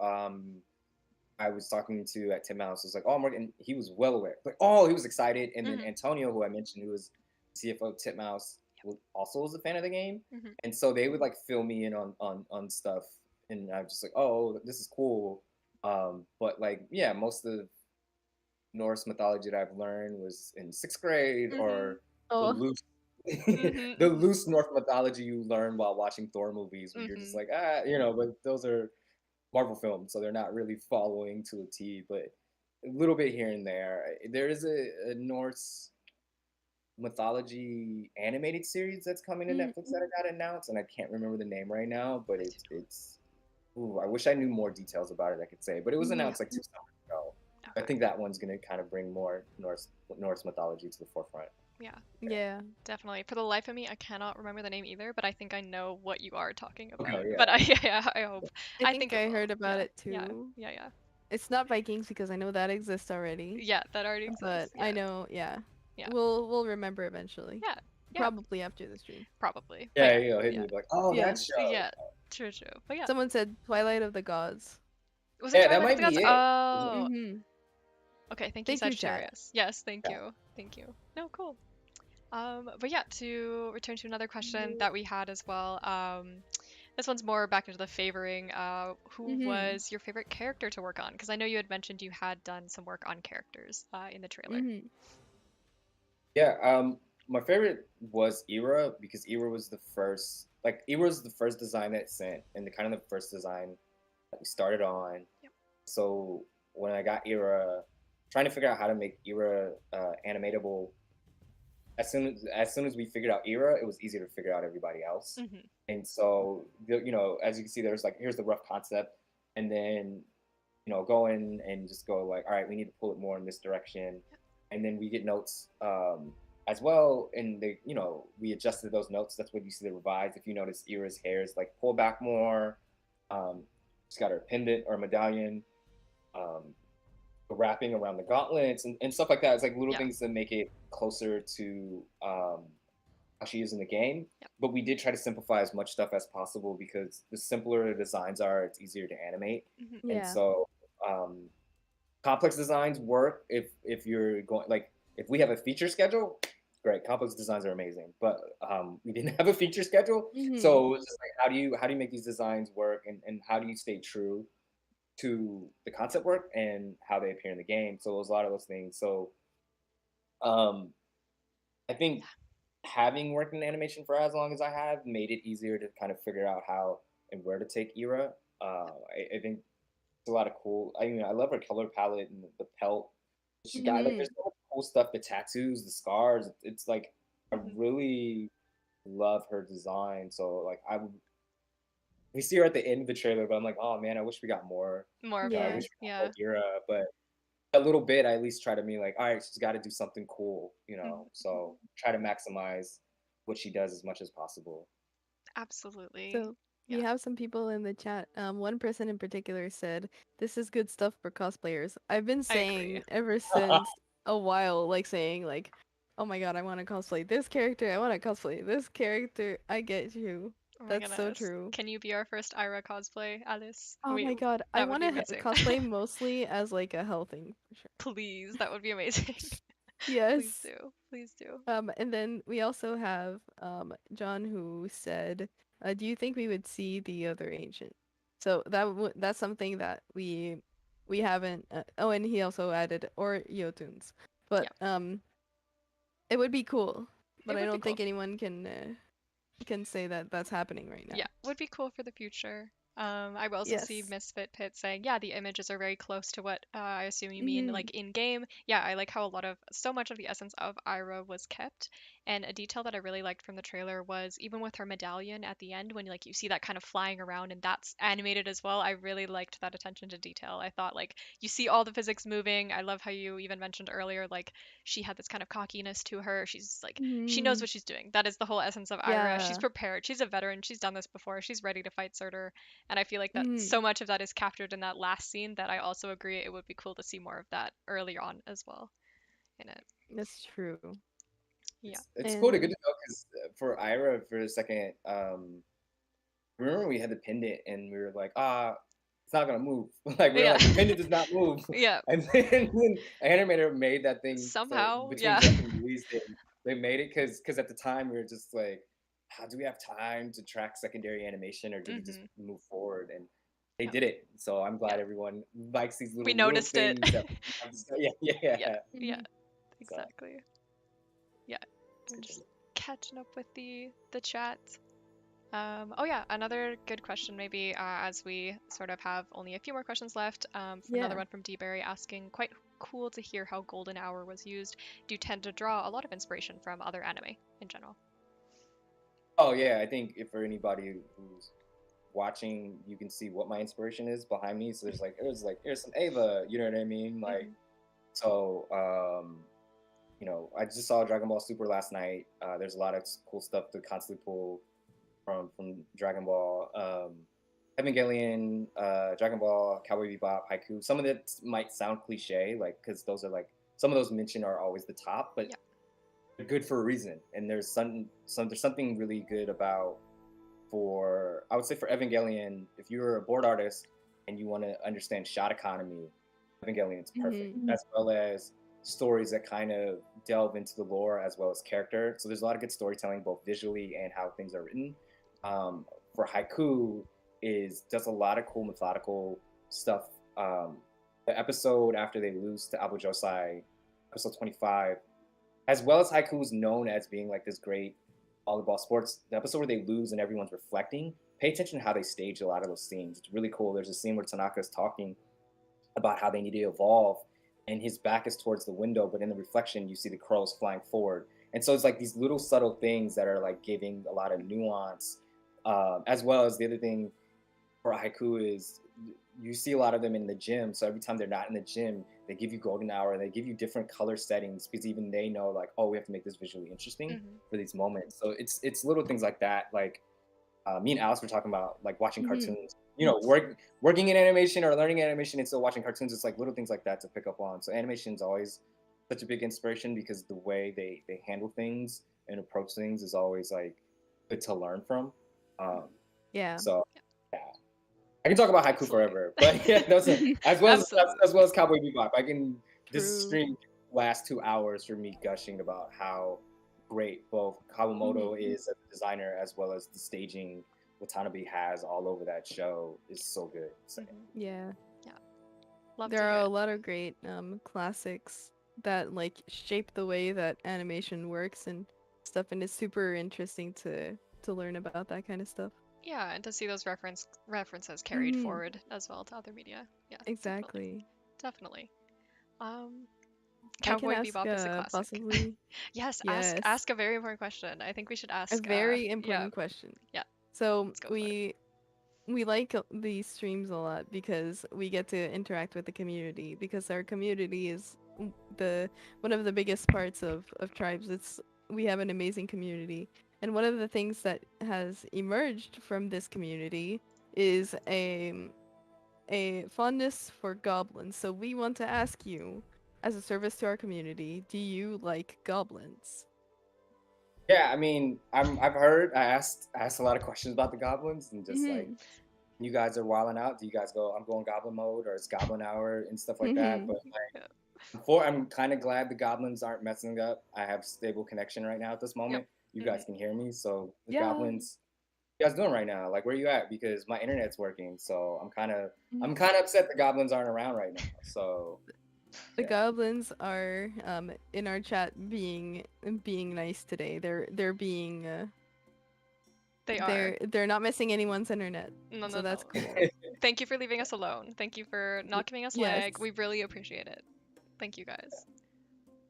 I was talking to at Titmouse was like, oh, Morgan, he was well aware. Like, oh, he was excited. And then Antonio, who I mentioned, who was CFO of Titmouse, also was a fan of the game. And so they would like fill me in on stuff. And I was just like, oh, this is cool. But like, yeah, most of Norse mythology that I've learned was in 6th grade or the loose the loose Norse mythology you learn while watching Thor movies where you're just like, but those are Marvel films, so they're not really following to a T, but a little bit here and there. There is a Norse mythology animated series that's coming to Netflix that I got announced, and I can't remember the name right now, but it's I wish I knew more details about it I could say, but it was announced like 2 summers ago. I think that one's going to kind of bring more Norse mythology to the forefront. Yeah, Yeah. definitely. For the life of me, I cannot remember the name either, but I think I know what you are talking about. Okay, But yeah. I hope. I I think think it I will. heard about Yeah, it yeah, too. yeah, yeah. It's not Vikings because I know that exists already, Yeah, that already but exists. I Yeah, know, yeah. yeah, We'll remember eventually. yeah, yeah, Probably after the stream. probably. But Yeah, yeah, you know, hit yeah, me like, oh, Yeah. that show. yeah. True, true. But yeah, Someone said Twilight of the Gods. was it Yeah, that Twilight of might the Gods? be it. Oh, Mm-hmm. okay. Thank you, Thank you, chat. Sagittarius. Yes, thank Yeah. you, thank you. No, cool. But yeah, to return to another question that we had as well. This one's more back into the favoring. Who Mm-hmm. was your favorite character to work on? Because I know you had mentioned you had done some work on characters in the trailer. Mm-hmm. Yeah, my favorite was Era because Era was the first, like Era was the first design that sent, and the kind of the first design that we started on. Yep. So when I got Era, trying to figure out how to make Era animatable, as soon as we figured out Era, it was easier to figure out everybody else. Hmm. And so you know, as you can see, there's like here's the rough concept, and then go in and just go like, all right, we need to pull it more in this direction, and then we get notes as well, and we adjusted those notes. That's what you see the revised. If you notice, Era's hair is like pulled back more. She's got her pendant or medallion, um, wrapping around the gauntlets and stuff like that. It's like little Yeah. things that make it closer to how she is in the game. Yep. But we did try to simplify as much stuff as possible because the simpler the designs are, it's easier to animate. Hmm. And Yeah. so complex designs work if you're going like if we have a feature schedule, great. Complex designs are amazing, but we didn't have a feature schedule, Mm-hmm. so it was just like how do you make these designs work, and how do you stay true to the concept work and how they appear in the game. So it was a lot of those things. So um, I think having worked in animation for as long as I have made it easier to kind of figure out how and where to take Era. I think it's a lot of cool. I mean, I love her color palette and the pelt she got. Like, Mm-hmm. there's so much cool stuff. The tattoos, the scars. It's like I Hmm. really love her design. So like we see her at the end of the trailer, but I'm like, oh man, I wish we got more. More of I Yeah. her. wish we got Yeah. more Era, but a little bit, I at least try to be like, all right, she's got to do something cool, Mhm. So try to maximize what she does as much as possible. Absolutely. So we Yeah. have some people in the chat. One person in particular said, "This is good stuff for cosplayers." I've been I agree. saying ever since a while, like saying like, "Oh my god, I want to cosplay this character. I want to cosplay this character." I get you. Oh my That's so goodness. true. Can you be our first Ira cosplay, Alice? Oh my god, I That would want be to amazing. cosplay mostly as like a hell thing for sure. Please, that would be amazing. Please Yes. do. Please do. And then we also have John who said, "Do you think we would see the other ancient?" So that's something that we haven't. Oh, and he also added or Yotuns, but Yeah. it would be cool. But It I would be don't cool. think anyone can say that that's happening right now. Yeah, would be cool for the future. I will also see Yes. Misfit Pit saying, yeah, the images are very close to what I assume you mean, Hmm. like in game. Yeah, I like how so much of the essence of Ira was kept. And a detail that I really liked from the trailer was even with her medallion at the end, when like you see that kind of flying around and that's animated as well. I really liked that attention to detail. I thought like you see all the physics moving. I love how you even mentioned earlier, like she had this kind of cockiness to her. She's like she knows Hmm. what she's doing. That is the whole essence of Ira. She's Yeah. prepared. She's a veteran. She's done this before. She's ready to fight Surtur. And I feel like that Hmm. so much of that is captured in that last scene that I also agree it would be cool to see more of that earlier on as well in it. That's true. Yeah. It's cool to get And to know because for Ira for a second, remember we had the pendant and we were like, it's not gonna move. Like we were Yeah. like, the pendant does not move. Yeah. And then when animator made that thing for Somehow, between yeah. Jeff and Louise, they made it because at the time we were just like, do we have time to track secondary animation or do we just Hmm. move forward? And they Yep. did it. So I'm glad Yep. everyone likes these We little noticed it. things that yeah, Yeah. yeah. Yeah. Mhm. So Exactly. Yeah. I'm just catching up with the chat. Oh yeah, another good question maybe as we sort of have only a few more questions left. Another Yeah. one from D-Berry asking, quite cool to hear how Golden Hour was used. Do you tend to draw a lot of inspiration from other anime in general? Oh yeah, I think if for anybody who's watching, you can see what my inspiration is behind me. So there's some Ava, you know what I mean? Like Mhm. so I just saw Dragon Ball Super last night. There's a lot of cool stuff to constantly pull from Dragon Ball. Evangelion, Dragon Ball, Cowboy Bebop, Haiku. Some of it might sound cliche, like because those are like some of those mentioned are always the top, but they're good for a reason. And there's there's something really good about I would say for Evangelion, if you're a board artist and you want to understand shot economy, Evangelion's perfect, as well as stories that kind of delve into the lore as well as character. So there's a lot of good storytelling, both visually and how things are written. For Haiku, does a lot of cool methodical stuff. The episode after they lose to Abu Josai, episode 25, as well as Haiku is known as being like this great volleyball sports. The episode where they lose and everyone's reflecting, pay attention to how they stage a lot of those scenes. It's really cool. There's a scene where Tanaka is talking about how they need to evolve, and his back is towards the window, but in the reflection, you see the crows flying forward. And so it's like these little subtle things that are like giving a lot of nuance, as well as the other thing for Haiku is you see a lot of them in the gym. So every time they're not in the gym, they give you golden hour. They give you different color settings because even they know like, oh, we have to make this visually interesting for these moments. So it's little things like that. Like me and Alice were talking about like watching cartoons. Working in animation or learning animation and still watching cartoons. It's like little things like that to pick up on. So animation is always such a big inspiration because the way they handle things and approach things is always like good to learn from. So yeah. I can talk about Haiku forever, but yeah, as well as Cowboy Bebop. This stream lasts 2 hours for me gushing about how great both Kawamoto is as a designer as well as the staging Watanabe has all over that show is so good. Yeah. Love there are a lot of great classics that like shape the way that animation works and stuff, and it's super interesting to learn about that kind of stuff. Yeah, and to see those references carried forward as well to other media. Yeah, exactly. Definitely. Cowboy Bebop is a classic. Possibly. yes, ask a very important question. I think we should ask a very important question. Yeah. So we like these streams a lot because we get to interact with the community, because our community is one of the biggest parts of tribes. We have an amazing community. And one of the things that has emerged from this community is a fondness for goblins. So we want to ask you, as a service to our community, do you like goblins? Yeah, I mean, I've heard. I asked a lot of questions about the goblins, and just like, you guys are wilding out. Do you guys go? I'm going goblin mode, or it's goblin hour and stuff like that. But like, I'm kind of glad the goblins aren't messing up. I have stable connection right now at this moment. You guys can hear me, so the goblins. What you guys doing right now? Like, where you at? Because my internet's working, so I'm kind of upset the goblins aren't around right now. So the goblins are in our chat being nice today. They're being they're not missing anyone's internet. So that's cool. Thank you for leaving us alone. Thank you for not giving us lag. We really appreciate it. Thank you guys.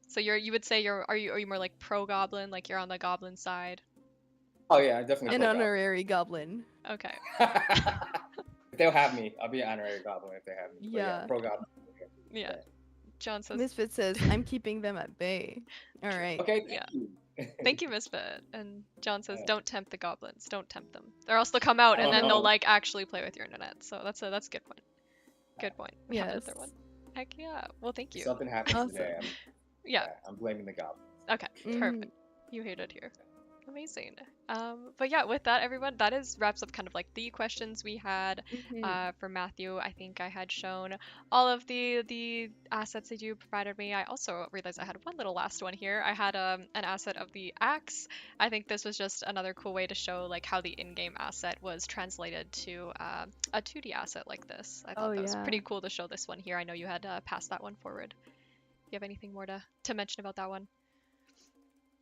So you would say are you more like pro goblin, like you're on the goblin side? Oh yeah, definitely. An honorary goblin. Okay. If they'll have me, I'll be an honorary goblin if they have me. Yeah. Pro goblin. Yeah. John says. Misfit says, "I'm keeping them at bay." All right. Okay. Thank you, Misfit. And John says, "Don't tempt the goblins. Don't tempt them. Or else they'll come out and then they'll like actually play with your internet." So that's a good point. Good point. We have another one. Heck yeah. Well, thank you. Something happened today. I'm blaming the goblins. Okay. Perfect. You heard it here. Amazing. But yeah, with that, everyone, that wraps up kind of like the questions we had for Matthew. I think I had shown all of the assets that you provided me. I also realized I had one little last one here. I had an asset of the axe. I think this was just another cool way to show like how the in-game asset was translated to a 2D asset like this. I thought that was pretty cool to show this one here. I know you had passed that one forward. Do you have anything more to mention about that one?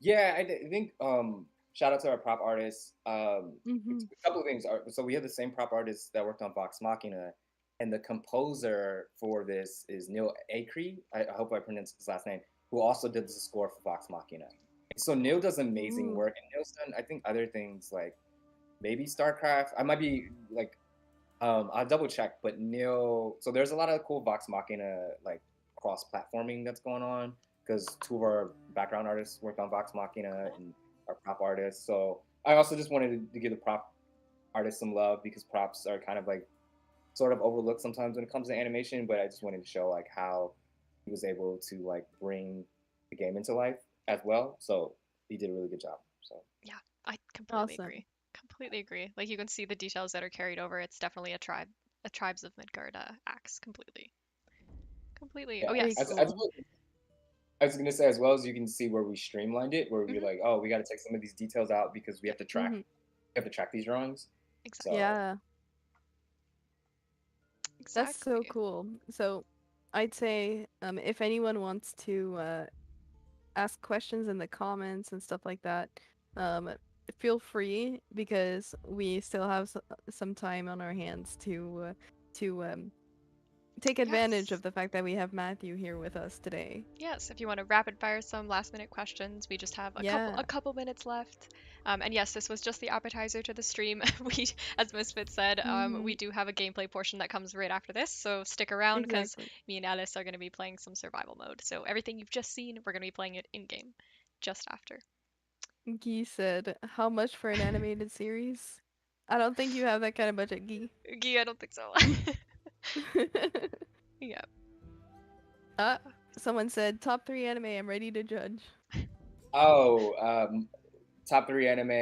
Yeah, I think shout out to our prop artists. A couple of things. So we have the same prop artist that worked on Vox Machina, and the composer for this is Neil Acree. I hope I pronounced his last name. Who also did the score for Vox Machina. So Neil does amazing work, and Neil's done I think other things like maybe StarCraft. I might be like I'll double check, but Neil. So there's a lot of cool Vox Machina like cross platforming that's going on. because two of our background artists worked on Vox Machina and our prop artists. So I also just wanted to give the prop artists some love because props are kind of like sort of overlooked sometimes when it comes to animation. But I just wanted to show like how he was able to like bring the game into life as well. So he did a really good job. So Yeah, I completely Awesome. agree. Completely agree. Like you can see the details that are carried over. It's definitely a tribes of Midgard axe. Completely. Completely. yeah, Oh Very yes. cool. I was gonna say as well as you can see where we streamlined it, where we're Hmm. like, oh, we got to take some of these details out because we Yeah. have to track, Hmm. we have to track these drawings. Exactly. So Yeah, that's so Exactly. cool. So I'd say if anyone wants to ask questions in the comments and stuff like that, um, feel free because we still have some time on our hands to take advantage Yes. of the fact that we have Matthew here with us today. Yes, if you want to rapid fire some last minute questions, we just have Yeah. a couple minutes left. And yes, this was just the appetizer to the stream. We, as Misfit said, Hmm. we do have a gameplay portion that comes right after this, so stick around because Exactly. me and Alice are going to be playing some survival mode. So everything you've just seen, we're going to be playing it in game just after. Guy said, "How much for an animated series?" I don't think you have that kind of budget, Guy. Gee, I don't think so. Yeah. Ah, someone said top 3 anime. I'm ready to judge. oh, top three anime. I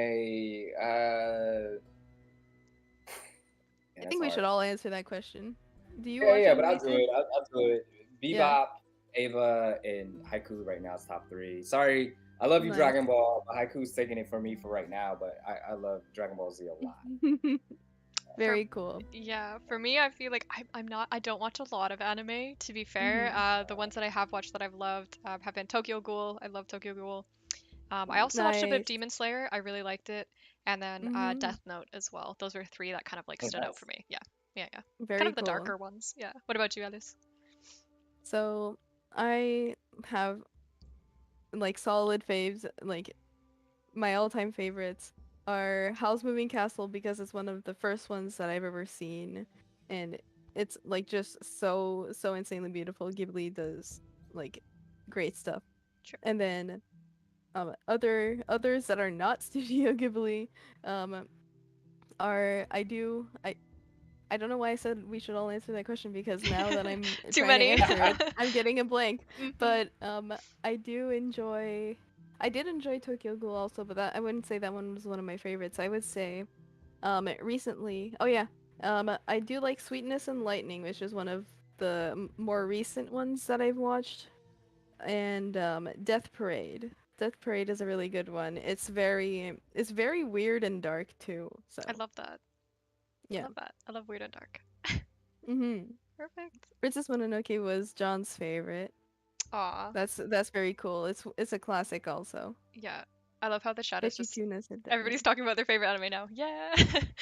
Yeah, that's think we should hard. all answer that question. Do you Yeah, watch yeah, but I'll anime do too? it. I'll do it. Yeah. Bebop, Ava, and Haiku right now is top three. Sorry, I love you, Nice. Dragon Ball. But Haiku's taking it from me for right now, but I love Dragon Ball Z a lot. For Very cool. Yeah, for me, I feel like I'm not, I don't watch a lot of anime, to be fair. Hmm. The ones that I have watched that I've loved have been Tokyo Ghoul. I love Tokyo Ghoul. I also watched a bit of Nice. Demon Slayer. I really liked it. And then Hmm. Death Note as well. Those were three that kind of like Oh, stood out for nice. me. Yeah, yeah, yeah. Kind Very of the cool. darker ones. Yeah. What about you, Alice? So I have like solid faves. Like my all-time favorites are Howl's Moving Castle because it's one of the first ones that I've ever seen, and it's like just so insanely beautiful. Ghibli does like great stuff. Sure. And then others that are not Studio Ghibli um are I don't know why I said we should all answer that question because now that I'm Too trying to many. answer it, I'm getting a blank. Mhm. But I do enjoy I did enjoy Tokyo Ghoul also, but that I wouldn't say that one was one of my favorites. I would say recently. Oh yeah. I do like Sweetness and Lightning, which is one of the more recent ones that I've watched. And Death Parade. Death Parade is a really good one. It's very weird and dark too. I So, love that. I yeah. love that. I love weird and dark. Mhm. Perfect. Princess Mononoke was John's favorite. Aw. That's very cool. It's a classic also. Yeah. I love how the chat is Bet you just Tuna said that everybody's one. talking about their favorite anime now. Yeah.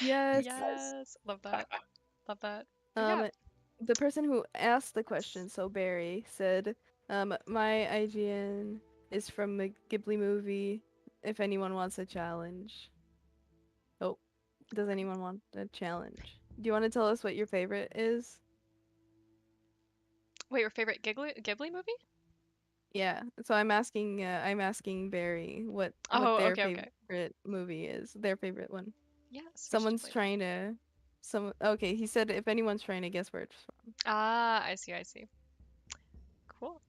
Yes. Nice. Yes. Love that. Love that. But yeah. Um, the person who asked the question, so Barry, said, my IGN is from the Ghibli movie. If anyone wants a challenge. Oh, does anyone want a challenge? Do you want to tell us what your favorite is? Wait, your favorite Ghibli movie? Yeah. So I'm asking Barry what Oh, their okay, okay. favorite movie is. Their favorite one. Yes, we should Someone's totally. trying to okay, he said if anyone's trying to guess where it's from. Ah, I see, I see. Cool.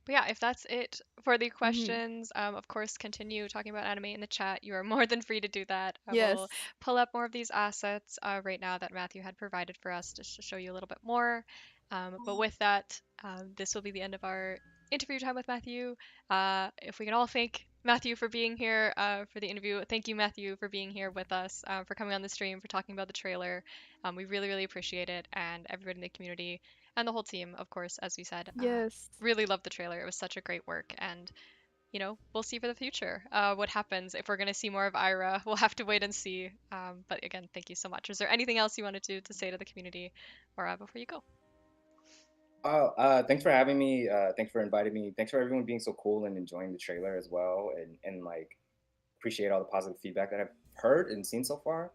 But yeah, if that's it for the Mhm. questions, of course, continue talking about anime in the chat. You are more than free to do that. I will Yes. pull up more of these assets right now that Matthew had provided for us just to show you a little bit more. But with that, this will be the end of our interview time with Matthew. If we can all thank Matthew for being here for the interview. Thank you, Matthew, for being here with us, for coming on the stream, for talking about the trailer. We really, really appreciate it. And everybody in the community and the whole team, of course, as we said, Yes. really loved the trailer. It was such a great work, and we'll see for the future what happens. If we're going to see more of Ira, we'll have to wait and see. But again, thank you so much. Is there anything else you wanted to say to the community, or before you go? Oh, thanks for having me. Thanks for inviting me. Thanks for everyone being so cool and enjoying the trailer as well, and like appreciate all the positive feedback that I've heard and seen so far.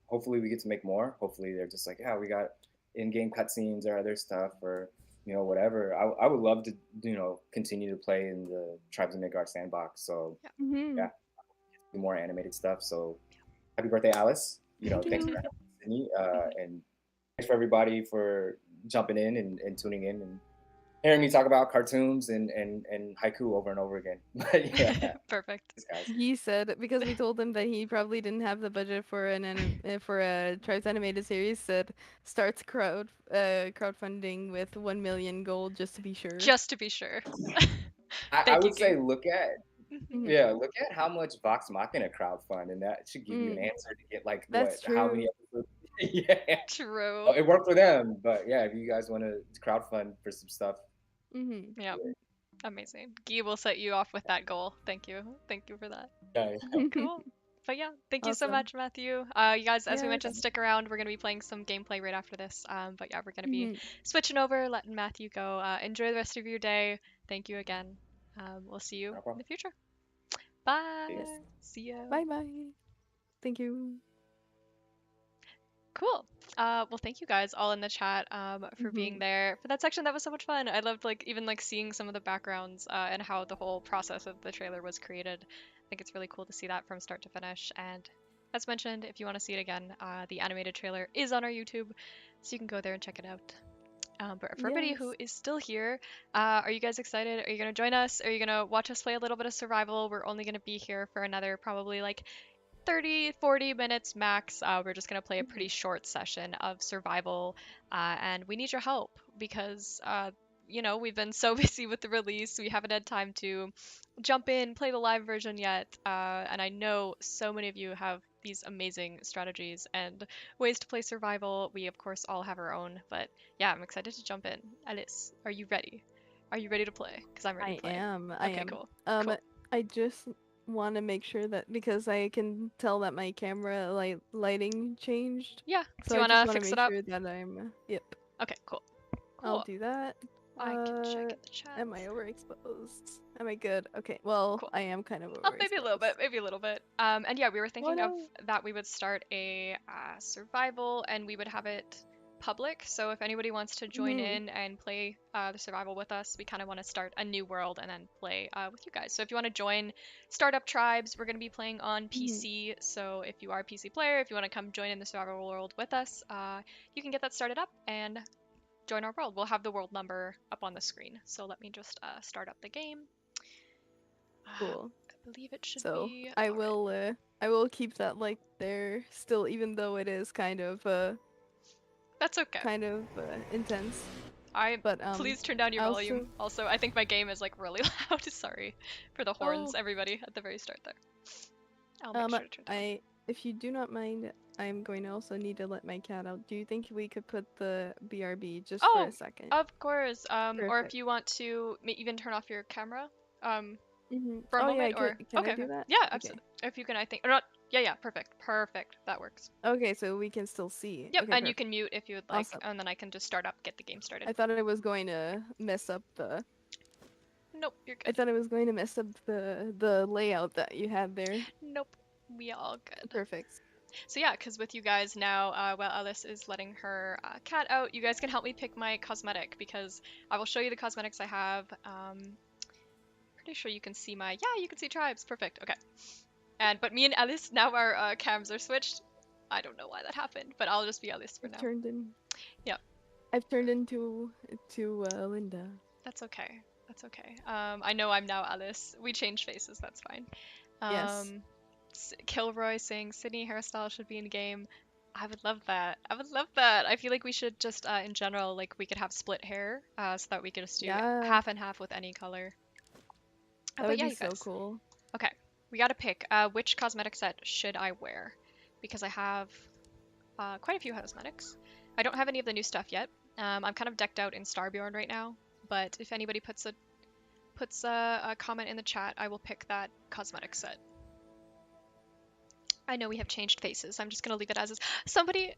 Hopefully we get to make more. Hopefully they're just like, yeah, we got in-game cutscenes or other stuff, or whatever. I would love to, continue to play in the Tribes of Midgard sandbox. So Mm-hmm. yeah, do more animated stuff. So happy birthday, Alice. Thank Thanks you. for having me, Sydney. And thanks for everybody for jumping in and tuning in and hearing me talk about cartoons and haiku over and over again. But yeah, Perfect. thanks, guys. He said because we told him that he probably didn't have the budget for for a Tribes animated series. Said starts crowdfunding with 1 million gold just to be sure. Just to be sure. I Thank you, would say Gabe. Mhm. look at how much Vox Machina crowdfund, and that should give you an Mm, answer to get like that's how many true. episodes. Yeah, True. well, it worked for them, but yeah, if you guys want to crowdfund for some stuff, Mm-hmm. Yeah. Amazing. Guy will set you off with that goal. Thank you. Thank you for that. yeah, Cool. But yeah, thank you so Awesome. much, Matthew. You guys, as we mentioned, Yes. stick around. We're going to be playing some gameplay right after this. But yeah, we're going to be Mm-hmm. switching over, letting Matthew go. Enjoy the rest of your day. Thank you again. We'll see you no in problem. the future. Bye. Yes. See ya. Bye bye. Thank you. Cool. Well, thank you guys all in the chat for being Mm-hmm. there for that section. That was so much fun. I loved even seeing some of the backgrounds and how the whole process of the trailer was created. I think it's really cool to see that from start to finish. And as mentioned, if you want to see it again, the animated trailer is on our YouTube, so you can go there and check it out. But for everybody who Yes. is still here, are you guys excited? Are you gonna join us? Are you gonna watch us play a little bit of survival? We're only gonna be here for another probably 30, 40 minutes max. We're just going to play a pretty Mhm. short session of survival, and we need your help because, we've been so busy with the release, we haven't had time to jump in, play the live version yet. And I know so many of you have these amazing strategies and ways to play survival. We, of course, all have our own, but yeah, I'm excited to jump in. Alice, are you ready? Are you ready to play? Because I'm ready I to play. am. I Okay, am. cool. Cool. I just want to make sure that because I can tell that my camera lighting changed, Yeah. so Do you I want just to want to fix it make up? sure that I'm. Yep. Okay, cool. I'll Cool. do that. I can check in the chat. Am I overexposed? Am I good? Okay. Well, Cool. I am kind of Oh, maybe a little bit, overexposed. maybe a little bit. And yeah, we were Oh thinking of no. that we would start a survival and we would have it public. So if anybody wants to join Hmm. in and play the survival with us, we kind of want to start a new world and then play with you guys. So if you want to join Startup Tribes, we're going to be playing on Hmm. PC. So if you are a PC player, if you want to come join in the survival world with us, you can get that started up and join our world. We'll have the world number up on the screen. So let me just start up the game. Cool. I believe it should So be I all right. will. I will keep that there still, even though it is That's okay. intense. I But Please turn down your also. volume. Also, I think my game is really loud. Sorry for the horns, Oh. everybody, at the very start there. I'll make sure to turn down. If you do not mind, I'm going to also need to let my cat out. Do you think we could put the BRB just for Oh, a second? of course. Or if Perfect. you want to even turn off your camera, Mm-hmm. for a Oh yeah, moment, or can I okay, do okay, that? yeah, Okay. absolutely. If you can, I think, or not. Yeah, yeah, perfect, perfect. That works. Okay, so we can still see. Yep, Okay, and you perfect. can mute if you would like, Awesome. and then I can just get the game started. I thought it was going to mess up Nope, you're I good. thought it was going to mess up the layout that you had there. Nope, we all good. Perfect. So yeah, because with you guys now, while Alice is letting her cat out, you guys can help me pick my cosmetic because I will show you the cosmetics I have. Pretty sure you can see yeah, you can see tribes. Perfect. Okay. But me and Alice now our cams are switched. I don't know why that happened, but I'll just be Alice for I've now. turned in. Yep. I've turned into Linda. That's okay. That's okay. I know I'm now Alice. We changed faces. That's fine. Yes. Kilroy saying Sydney hairstyle should be in the game. I would love that. I would love that. I feel like we should just, in general, we could have split hair, so that we could just do Yeah. half and half with any color. That But would yeah, be you so guys. cool. Okay, we gotta pick. Which cosmetic set should I wear? Because I have quite a few cosmetics. I don't have any of the new stuff yet. I'm kind of decked out in Starbjorn right now. But if anybody puts a comment in the chat, I will pick that cosmetic set. I know we have changed faces. I'm just gonna leave it as is. Somebody,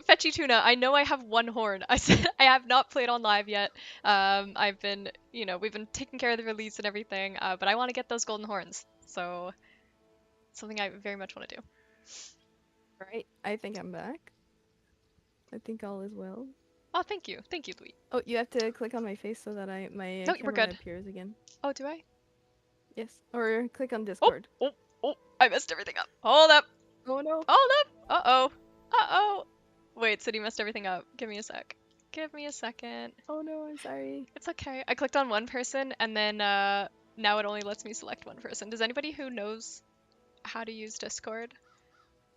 Fetchy Tuna. I know I have one horn. I said I have not played on live yet. I've been, we've been taking care of the release and everything. But I want to get those golden horns. So, something I very much want to do. All right. I think I'm back. I think all is well. Oh, thank you, Louis. Oh, you have to click on my face so that my No, we're camera good. appears again. Oh, do I? Yes. Or click on Oh, Discord. oh, I messed everything up. Hold up. Oh no. Hold up. Uh-oh. Uh-oh. Wait, City messed everything up. Give me a sec. Give me a second. Oh no, I'm sorry. It's okay. I clicked on one person and then now it only lets me select one person. Does anybody who knows how to use Discord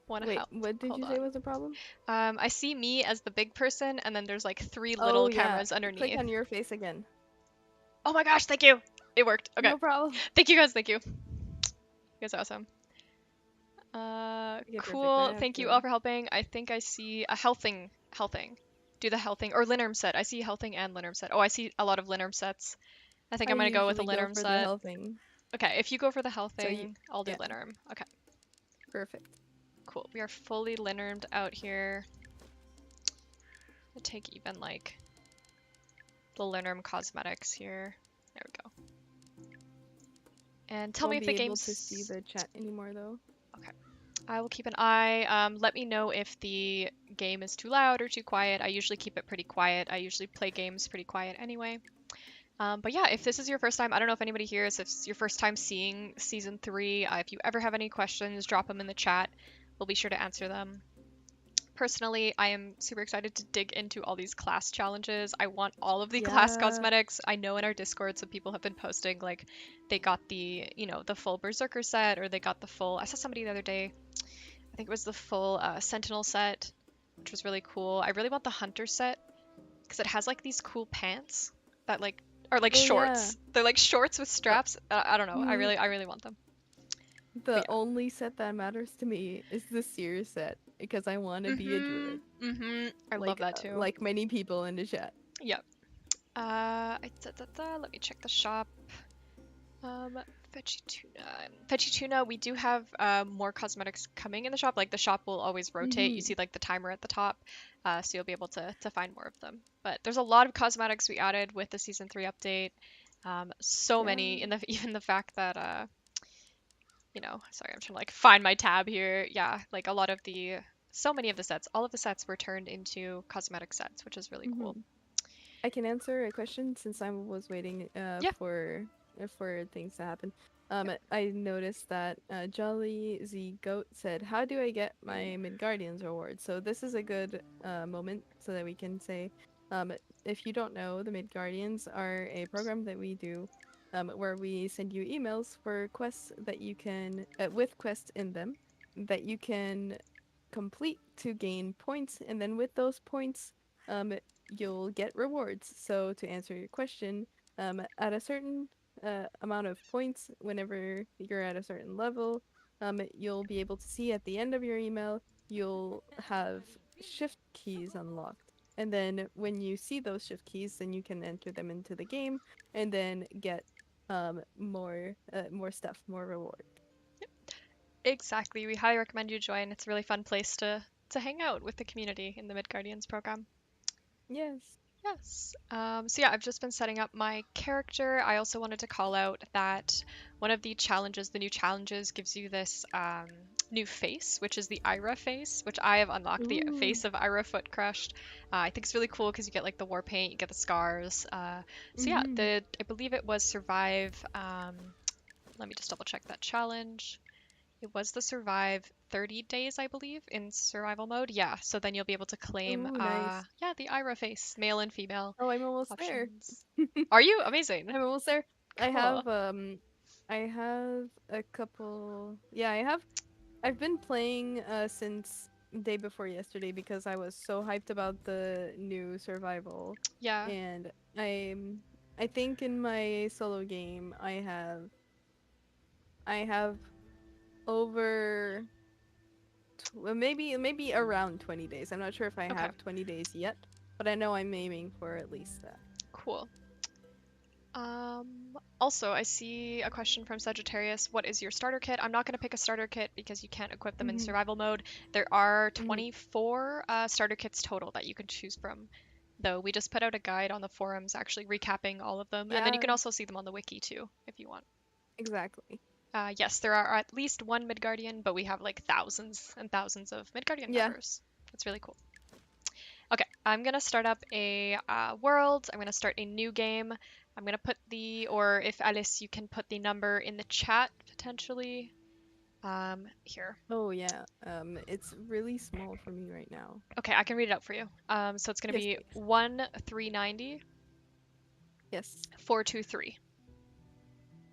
want to Wait, help? what did Hold you say was the problem? I see me as the big person and then there's like 3 Oh little yeah. cameras underneath. Click on your face again. Oh my gosh, thank you. It worked. Okay. No problem. Thank you guys. Thank you. You guys are awesome. Okay, perfect. I Cool. have Thank you to. all for helping. I think I see a healthing. Do the healthing or Linnerm set. I see healthing and Linnerm set. Oh, I see a lot of Linnerm sets. I think I I'm gonna go with a usually go Linnerm for the set. healthing. Okay, if you go for the So you, healthing, I'll do yeah, Linnerm. Okay, perfect. cool. We are fully Linnermed out here. I'll take even like the Linnerm cosmetics here. There we go. And tell me Won't if the be able to see game's... the chat anymore though. Okay. I will keep an eye. Let me know if the game is too loud or too quiet. I usually keep it pretty quiet. I usually play games pretty quiet anyway. But yeah, if this is your first time, I don't know if anybody here is, if it's your first time seeing season 3, if you ever have any questions, drop them in the chat. We'll be sure to answer them. Personally, I am super excited to dig into all these class challenges. I want all of the class Yeah. cosmetics. I know in our Discord some people have been posting like they got the, you know, the full Berserker set, or they got the full, I saw somebody the other day, I think it was the full Sentinel set, which was really cool. I really want the Hunter set because it has like these cool pants that like are like Oh yeah. shorts. They're like shorts with straps. I don't know. I Mm, really want them. the But only set that matters to me is the Seer set because I want to yeah. be a druid. I love that too. Like many people in the chat. Yep. Let me check the shop. Veggie tuna. Veggie tuna, we do have more cosmetics coming in the shop. Like the shop will always rotate. You Mhm. see like the timer at the top, so you'll be able to find more of them. But there's a lot of cosmetics we added with the season 3 update. So many, in the even the fact that you know, sorry, I'm trying to like find my tab here. Yeah, like a lot of the, so many of the sets, all of the sets were turned into cosmetic sets, which is really cool. Mhm. I can answer a question since I was waiting Yeah. for things to happen. I noticed that Jolly Z Goat said, "How do I get my Midgardians reward?" So this is a good moment so that we can say, if you don't know, the Midgardians are a program that we do, where we send you emails for quests that you can, with quests in them, that you can complete to gain points, and then with those points, you'll get rewards. So to answer your question, at a certain amount of points, whenever you're at a certain level, you'll be able to see at the end of your email, you'll have shift keys unlocked. And then when you see those shift keys, then you can enter them into the game and then get more stuff, more reward. Exactly. We highly recommend you join. It's a really fun place to hang out with the community in the Midgardians program. Yes. Yes. So yeah, I've just been setting up my character. I also wanted to call out that one of the challenges, the new challenges, gives you this new face, which is the Ira face, which I have unlocked, the Ooh. face of Ira Foot Crushed. I think it's really cool because you get like the war paint, you get the scars. So yeah, Mhm. I believe it was Survive. Let me just double check that challenge. It was the survive 30 days, I believe, in survival mode. Yeah, so then you'll be able to claim, Ooh, nice. yeah, the Ira face, male and female Oh, I'm almost there. options. Are you? Amazing. I'm almost there. Cool. I have a couple. Yeah, I've been playing since day before yesterday because I was so hyped about the new survival, Yeah. and I think in my solo game I have over maybe around 20 days. I'm not sure if I Okay. have 20 days yet, but I know I'm aiming for at least that. Cool. Also, I see a question from Sagittarius. What is your starter kit? I'm not going to pick a starter kit because you can't equip them in Mhm. survival mode. There are Mhm. 24 starter kits total that you can choose from, though. We just put out a guide on the forums actually recapping all of them. And then you can Yeah, also see them on the wiki too, if you want. exactly. Yes, there are at least one Midgardian, but we have like thousands and thousands of Midgardian Yeah. members. That's really cool. Okay, I'm gonna start up a world. I'm gonna start a new game. I'm gonna put or if Alice, you can put the number in the chat potentially. Here. Oh yeah. It's really small for me right now. Okay, I can read it out for you. So it's gonna Yes, be please. 1390 Yes. 423.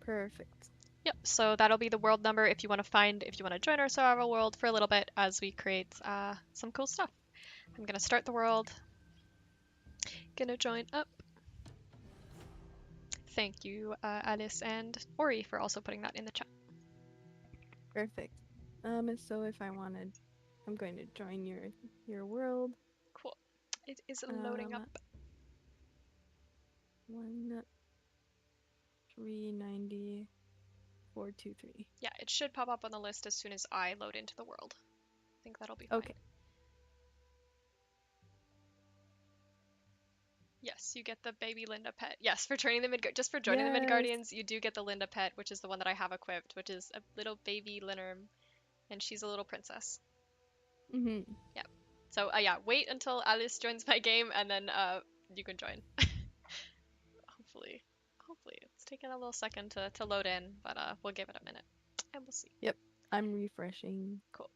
Perfect. Yep, so that'll be the world number if you want to join our survival world for a little bit as we create some cool stuff. I'm gonna start the world. Gonna join up. Thank you, Alice and Ori, for also putting that in the chat. Perfect. So if I wanted, I'm going to join your world. Cool. It is loading up. 1390 423. Yeah, it should pop up on the list as soon as I load into the world. I think that'll be fine. Okay. Yes, you get the baby Linda pet. Yes, for joining the just for joining the Midgardians, you do get the Linda pet, which is the one that I have equipped, which is a little baby Linnerm, and she's a little princess. Mhm. Yeah. So yeah, wait until Alice joins my game, and then you can join. Hopefully, it's taking a little second to load in, but we'll give it a minute, and we'll see. Yep. I'm refreshing. Cool.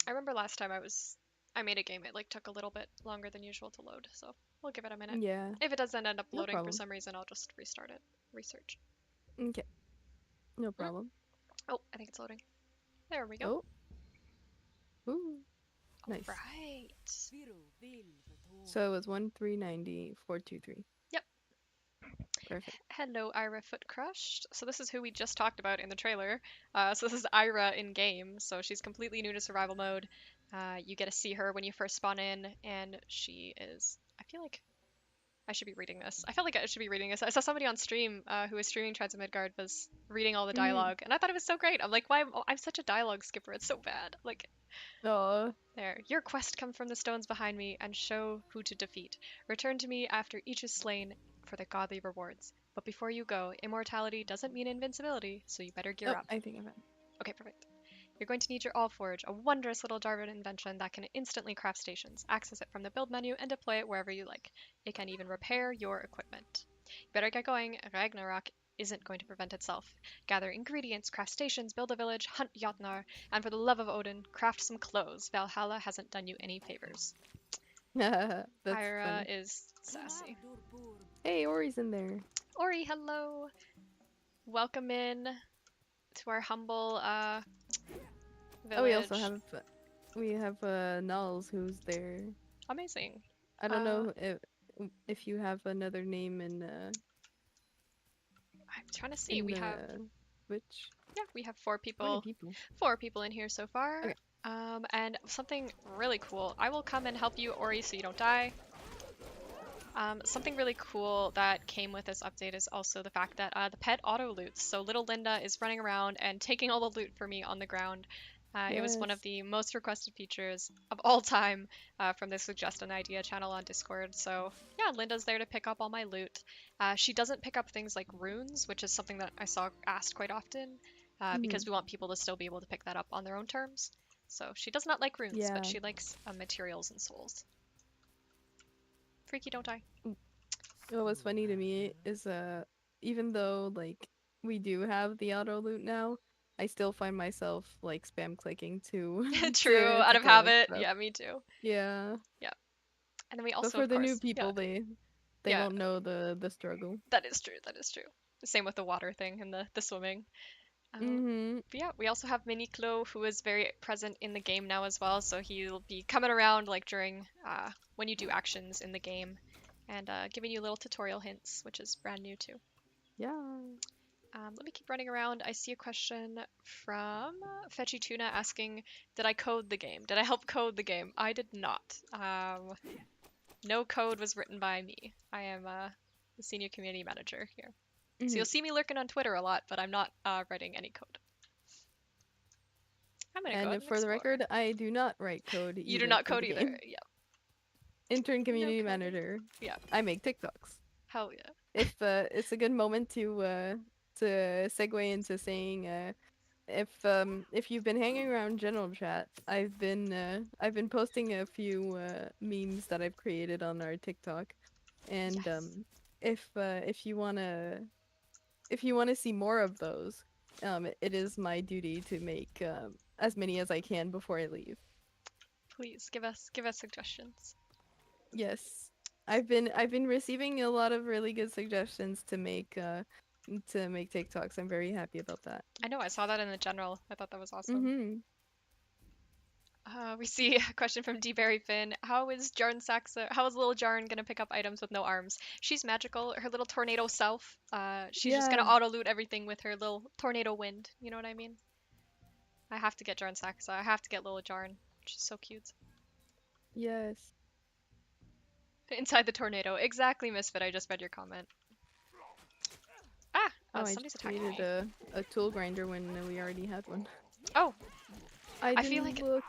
I remember last time I made a game, it like took a little bit longer than usual to load, so we'll give it a minute. Yeah. If it doesn't end up No loading for problem. some reason, I'll just restart it. Research. Okay. No problem. Oh, I think it's loading. There we go. Oh. Ooh. Nice. Right. So it was 1390 423. Yep. Perfect. Hello, Ira Foot Crushed. So this is who we just talked about in the trailer. So this is Ira in game. So she's completely new to survival mode. You get to see her when you first spawn in, and she is. I feel like I should be reading this. I felt like I should be reading this. I saw somebody on stream who was streaming Trials of Midgard was reading all the dialogue, and I thought it was so great. I'm like, why? I'm such a dialogue skipper. It's so bad. Like, Oh. there. Your quest come from the stones behind me and show who to defeat. Return to me after each is slain for the godly rewards. But before you go, immortality doesn't mean invincibility, so you better gear Oh, up. I think of it. Okay, perfect. You're going to need your Allforge, a wondrous little Jarvan invention that can instantly craft stations. Access it from the build menu and deploy it wherever you like. It can even repair your equipment. You better get going. Ragnarok isn't going to prevent itself. Gather ingredients, craft stations, build a village, hunt Jotnar, and for the love of Odin, craft some clothes. Valhalla hasn't done you any favors. That's Ira funny. is sassy. Hey, Ori's in there. Ori, hello. Welcome in to our humble village. Oh, we have Nulls who's there. Amazing. I don't know if you have another name in I'm trying to see. We have which we have four how many people. people? 4 people in here so far. Okay. And something really cool. I will come and help you, Ori, so you don't die. Something really cool that came with this update is also the fact that the pet auto loots. So little Linda is running around and taking all the loot for me on the ground. It was one of Yes. the most requested features of all time from the Suggest an Idea channel on Discord. So yeah, Linda's there to pick up all my loot. She doesn't pick up things like runes, which is something that I saw asked quite often because we want people to still be able to pick that up on their own terms. So she does not like runes, Yeah. but she likes materials and souls. Freaky, don't die. What was funny to me is even though like we do have the auto loot now, I still find myself like spam clicking to True, to out of collect habit. stuff. Yeah, me too. Yeah. And then we But also, for of the course, new people, they Yeah. won't know the struggle. That is true. That is true. Same with the water thing and the swimming. Mm-hmm. But yeah, we also have Mini Klo, who is very present in the game now as well. So he'll be coming around like during when you do actions in the game, and giving you little tutorial hints, which is brand new too. Yeah. Let me keep running around. I see a question from Fetchy Tuna asking, "Did I code the game? Did I help code the game?" I did not. No code was written by me. I am the senior community manager here. Mhm. So you'll see me lurking on Twitter a lot, but I'm not writing any code. I'm gonna go And ahead for the explore. record, I do not write code either. You do not for code the either. game. Yeah. Intern community coding. manager. Yeah. I make TikToks. Hell yeah. If it's a good moment to segue into saying if you've been hanging around general chat, I've been posting a few memes that I've created on our TikTok, and Yes. if you wanna see more of those, it is my duty to make as many as I can before I leave. Please give us suggestions. Yes. I've been receiving a lot of really good suggestions to make TikToks. I'm very happy about that. I know I saw that in the general. I thought that was awesome. Mhm. We see a question from D. Berry Finn. How is Jarn Saxa? How is little Jarn gonna pick up items with no arms? She's magical. Her little tornado self. She's just gonna Yeah. auto loot everything with her little tornado wind. You know what I mean? I have to get Jarn Saxa. I have to get little Jarn. She's so cute. Yes. Inside the tornado. Exactly, Misfit. I just read your comment. Ah! Oh, I Somebody's just attacking created me. a tool grinder when we already had one. Oh, I I feel didn't like look.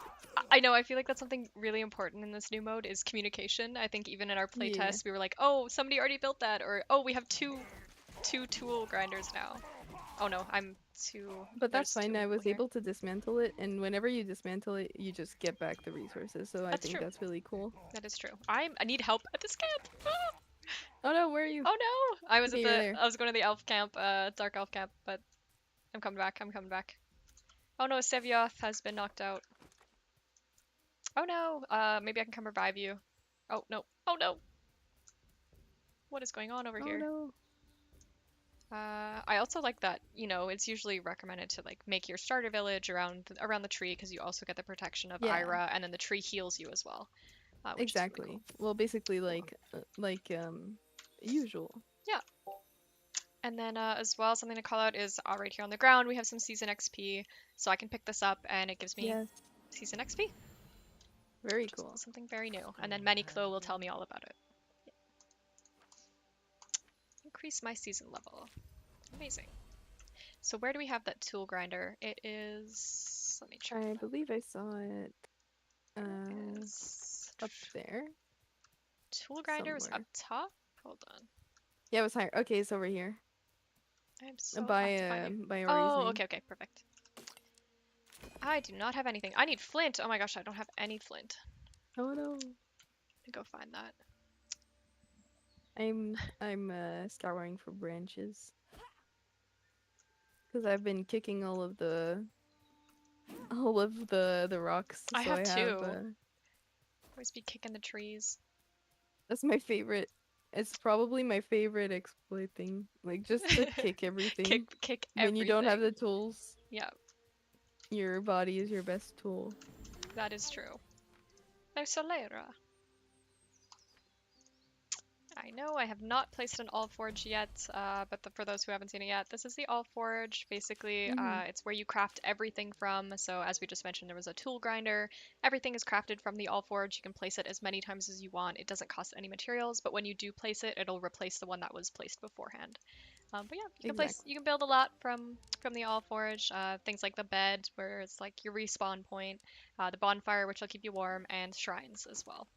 I know. I feel like that's something really important in this new mode is communication. I think even in our Yeah. playtest, we were like, "Oh, somebody already built that," or "Oh, we have two tool grinders now." Oh no, I'm two. But that's There's two fine. I people was here. able to dismantle it, and whenever you dismantle it, you just get back the resources. So I That's think true. that's really cool. That is true. I need help at this camp. Oh no, where are you? Oh no! I was Okay, at you're there. I was going to the elf camp, dark elf camp, but I'm coming back. I'm coming back. Oh no, Sevioth has been knocked out. Oh no. Maybe I can come revive you. Oh no. Oh no. What is going on over Oh here? no. I also like that, it's usually recommended to like make your starter village around the tree because you also get the protection of Yeah, Ira, and then the tree heals you as well, which is really cool. exactly. Well, basically usual. Yeah. And then as well, something to call out is right here on the ground we have some season XP, so I can pick this up and it gives me Yes. season XP, Very which is cool. something very new. And then Maniclo will tell me all about it. Increase my season level. Amazing. So where do we have that tool grinder? It is. Let me check. I believe I saw it Is up there tool grinder was up somewhere. top? Hold on. Yeah, it was higher. Okay, it's over here. I have to find you. By Ori's Oh, name. okay, perfect. I do not have anything. I need flint. Oh my gosh, I don't have any flint. Oh no. Go find that. I'm scouring for branches. Cuz I've been kicking all of the rocks, I so have I have two. Always be kicking the trees. that's my favorite. It's probably my favorite exploit thing. Like just to kick everything. Kick When you don't have the everything. tools, Yeah, your body is your best tool. that is true. No Solera. I know I have not placed an all forge yet, but for those who haven't seen it yet, this is the all forge. Basically, Mhm. it's where you craft everything from. So as we just mentioned, there was a tool grinder. Everything is crafted from the all forge. You can place it as many times as you want. It doesn't cost any materials, but when you do place it, it'll replace the one that was placed beforehand. But yeah, Exactly. you can build a lot from the all forge. Things like the bed, where it's like your respawn point, the bonfire, which will keep you warm, and shrines as well.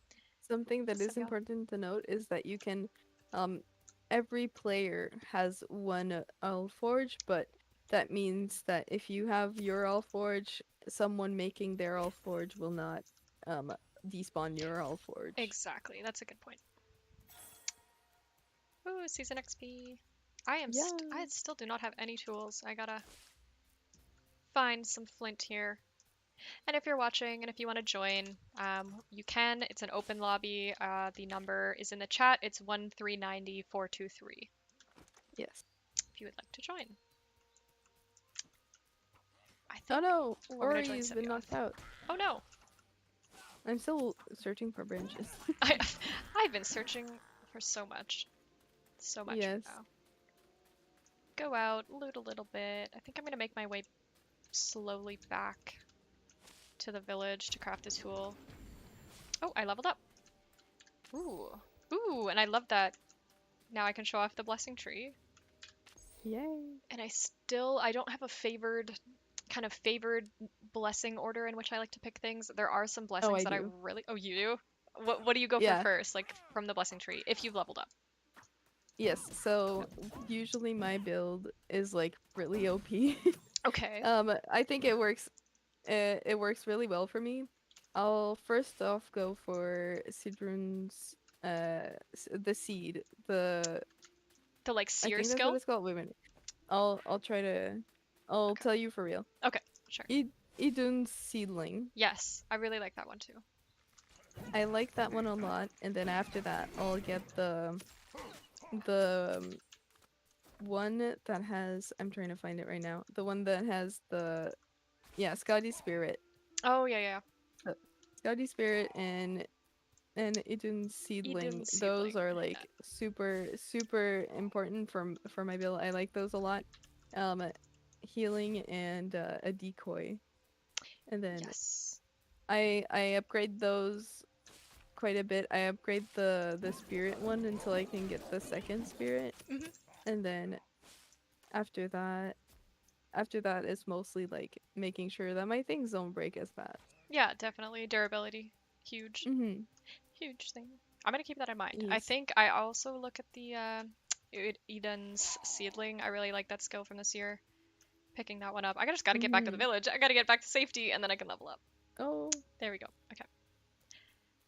Something that So is yeah. important to note is that you can, um, every player has one Alforge, but that means that if you have your Alforge, someone making their Alforge will not um despawn your Alforge. Exactly. That's a good point. Ooh, season XP. Yeah. I still do not have any tools. I gotta find some flint here. And if you're watching and if you want to join, you can. It's an open lobby. The number is in the chat. It's 1390423 Yes. if you would like to join. I Oh think. no, Ooh, I'm gonna join Ori's been Sevioth. knocked out. Oh no. I'm still searching for branches. I I've been searching for so much. So much Yes. right now. Go out, loot a little bit. I think I'm gonna make my way slowly back to the village to craft a tool. Oh, I leveled up. Ooh. Ooh, and I love that. Now I can show off the blessing tree. Yay. And I don't have a favored blessing order in which I like to pick things. There are some Oh, blessings I that I do. really. Oh, you do? What do you go for Yeah. first, like from the blessing tree, if you've leveled up? Yes, so usually my build is like really OP. Okay. I think it works. It works really well for me. I'll first off go for Sidrun's the seed. The like I seer think that's what skill? it's called. Wait a minute. I'll try to. I'll Okay. tell you for real. Okay, sure. Idun's seedling. Yes, I really like that one too. I like that one a lot, and then after that, I'll get the one that has. I'm trying to find it right now. The one that has the Scotty Spirit. Oh, yeah, yeah. Uh, Scotty Spirit and Idun's seedling. Eden Those seedling. are Yeah. like super important for my build. I like those a lot. Um, healing and a decoy, and then Yes. I upgrade those quite a bit. I upgrade the spirit one until I can get the second spirit, Hmm. and then after that, after that is mostly like making sure that my things don't break as fast. Yeah, definitely. Durability. Huge. Mm-hmm. Huge thing. I'm gonna keep that in mind. I Yes. think I also look at the Eden's seedling. I really like that skill from this year. Picking that one up. I just gotta get back to the Mm-hmm. village. I gotta get back to safety and then I can level up. Oh. There we go. Okay.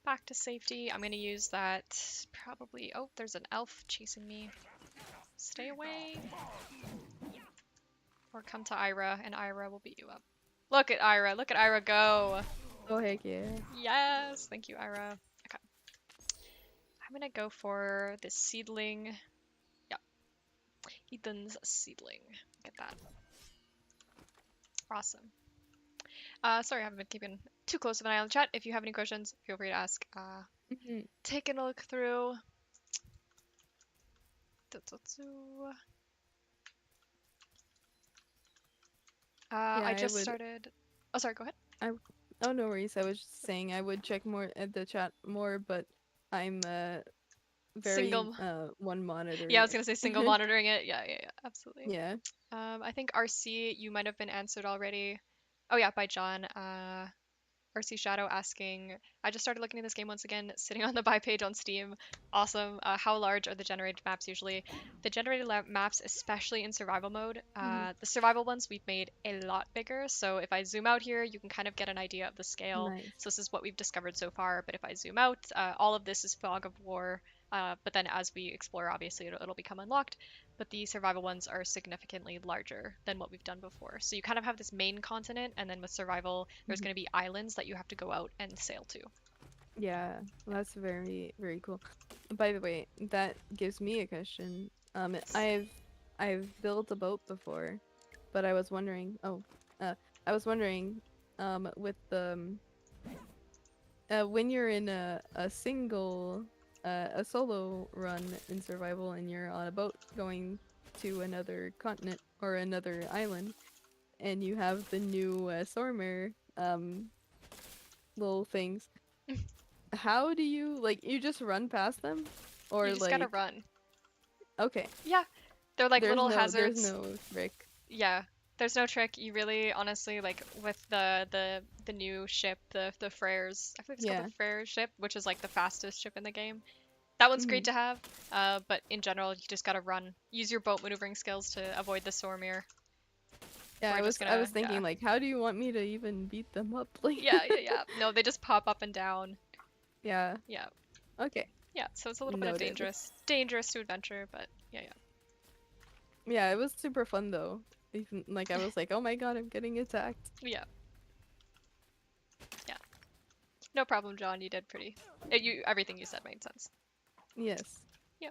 Back to safety. I'm gonna use that probably. Oh, there's an elf chasing me. Stay away. Or come to Ira and Ira will beat you up. Look at Ira. Look at Ira go. Oh heck yeah. Yes. Thank you, Ira. Okay. I'm gonna go for this seedling. Yeah. Ethan's seedling. Get that. Awesome. Sorry, I haven't been keeping too close of an eye on the chat. If you have any questions, feel free to ask. Mhm. Taking a look through. Yeah, I I just would. started. Oh, sorry. Go ahead. I. Oh no worries. I was just saying I would check more at the chat more, but I'm very Single. one Yeah, I monitoring was it. gonna say single monitoring it. Yeah, yeah, yeah. Absolutely. Yeah. I think RC, you might have been answered already. Oh yeah, by John. RC Shadow asking, I just started looking at this game once again, sitting on the buy page on Steam. Awesome. How large are the generated maps usually? The generated maps, especially in survival mode, Hmm. the survival ones we've made a lot bigger. So if I zoom out here, you can kind of get an idea of the scale. Nice. So this is what we've discovered so far. But if I zoom out, all of this is Fog of War. But then as we explore, obviously it'll become unlocked. But the survival ones are significantly larger than what we've done before. So you kind of have this main continent, and then with survival, there's Mhm. going to be islands that you have to go out and sail to. Yeah, that's very cool. By the way, that gives me a question. I've built a boat before, but I was wondering. I was wondering, with the when you're in a single, a solo run in survival, and you're on a boat going to another continent or another island, and you have the new Stormer little things. How do you like? You just run past them, You or just gotta like? run. Okay, Yeah, they're like little there's hazards. no trick. Yeah, there's no trick. You really, honestly, like with the new ship, the Freyr's. I believe it's called Yeah. the Freyr ship, which is like the fastest ship in the game. That one's Hmm. great to have. But in general, you just gotta run. Use your boat maneuvering skills to avoid the Stormir. Yeah, We're just I was gonna, yeah. thinking like, how do you want me to even beat them up? Like, Yeah, yeah, yeah. No, they just pop up and down. yeah. Yeah, Okay, yeah. So it's a little bit of noted. dangerous to adventure, but yeah, yeah. Yeah, it was super fun though. Even like I was like, oh my god, I'm getting attacked. Yeah, yeah. No problem, John. You did pretty. Everything you said made sense. Yes. Yeah.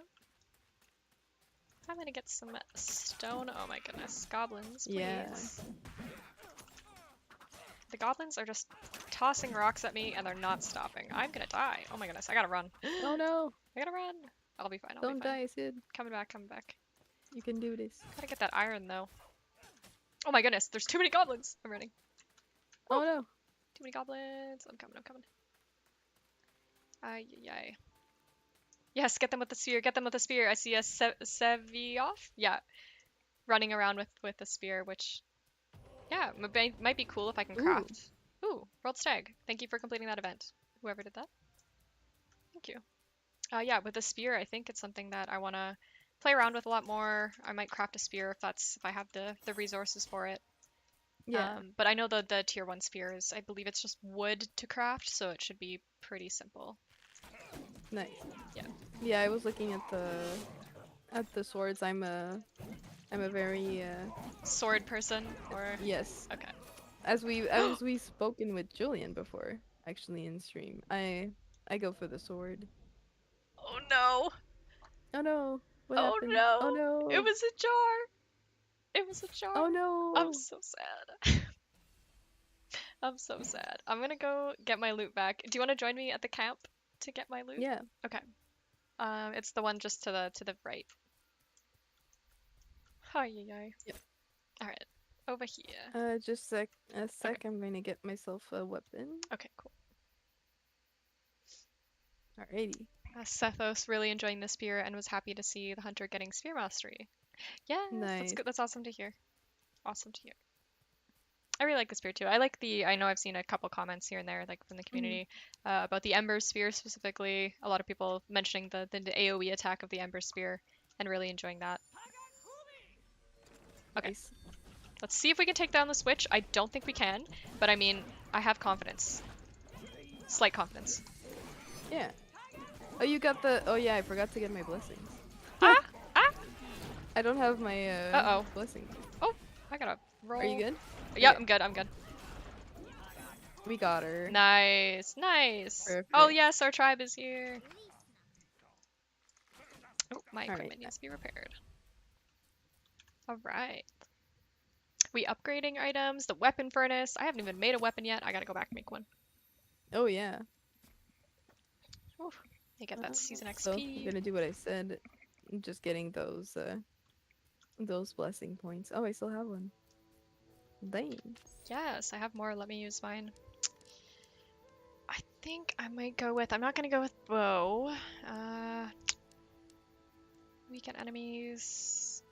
I'm gonna get some stone. Oh my goodness, goblins, Yeah. please. The goblins are just tossing rocks at me and they're not stopping. I'm gonna die. Oh my goodness, I gotta run. Oh no! I gotta run. I'll be fine. I'll be Don't fine. die, Sid. Coming back. Coming back. You can do this. Gotta get that iron though. Oh my goodness, there's too many goblins. I'm running. Oh no! Too many goblins. I'm coming. I'm coming. Ay, ay, ay. Yes, get them with the spear. Get them with the spear. I see a Sevioff. Yeah, running around with the spear, which yeah might be cool if I can Ooh. craft. Ooh, World Stag. Thank you for completing that event. Whoever did that. Thank you. Yeah, with the spear, I think it's something that I want to play around with a lot more. I might craft a spear if I have the resources for it. Yeah. But I know the tier 1 spears, I believe it's just wood to craft, so it should be pretty simple. Nice. Yeah. Yeah, I was looking at the swords. I'm a very Sword person, or... yes. Okay. As we spoken with Julian before, actually in stream. I go for the sword. Oh no! Oh no. What Oh happened? Oh no! It no. was a jar! It was a jar! Oh I'm no. so sad. I'm so sad. I'm gonna go get my loot back. Do you want to join me at the camp to get my loot? Yeah. Okay. It's the one just to the right. Hi, yay. Yep. All right, over here. Just a sec. I'm going to get myself a weapon. Okay, cool. Alrighty. Sethos really enjoying the spear and was happy to see the hunter getting spear mastery. Yeah, that's Nice. good. That's awesome to hear. Awesome to hear. I really like the spear too. I know I've seen a couple comments here and there, like from the community, about the Ember Spear specifically. A lot of people mentioning the AoE attack of the Ember Spear and really enjoying that. Okay. Nice. Let's see if we can take down the switch. I don't think we can, but I mean, I have confidence. Slight confidence. Yeah. Oh, you got the. Oh yeah, I forgot to get my blessings. Ah! I don't have my Uh-oh. blessings. Oh, I gotta roll. Are you good? Yeah, Okay. I'm good. I'm good. We got her. Nice, nice. Perfect. Oh yes, our tribe is here. Oh, my All equipment right. needs to be repaired. All right. We upgrading items. The weapon furnace. I haven't even made a weapon yet. I gotta go back and make one. Oh yeah. Oof. You get that season XP. So I'm gonna do what I said. I'm just getting those blessing points. Oh, I still have one. Dang. Yes, I have more. Let me use mine. I think I might go with... I'm not going to go with bow. Weaken enemies.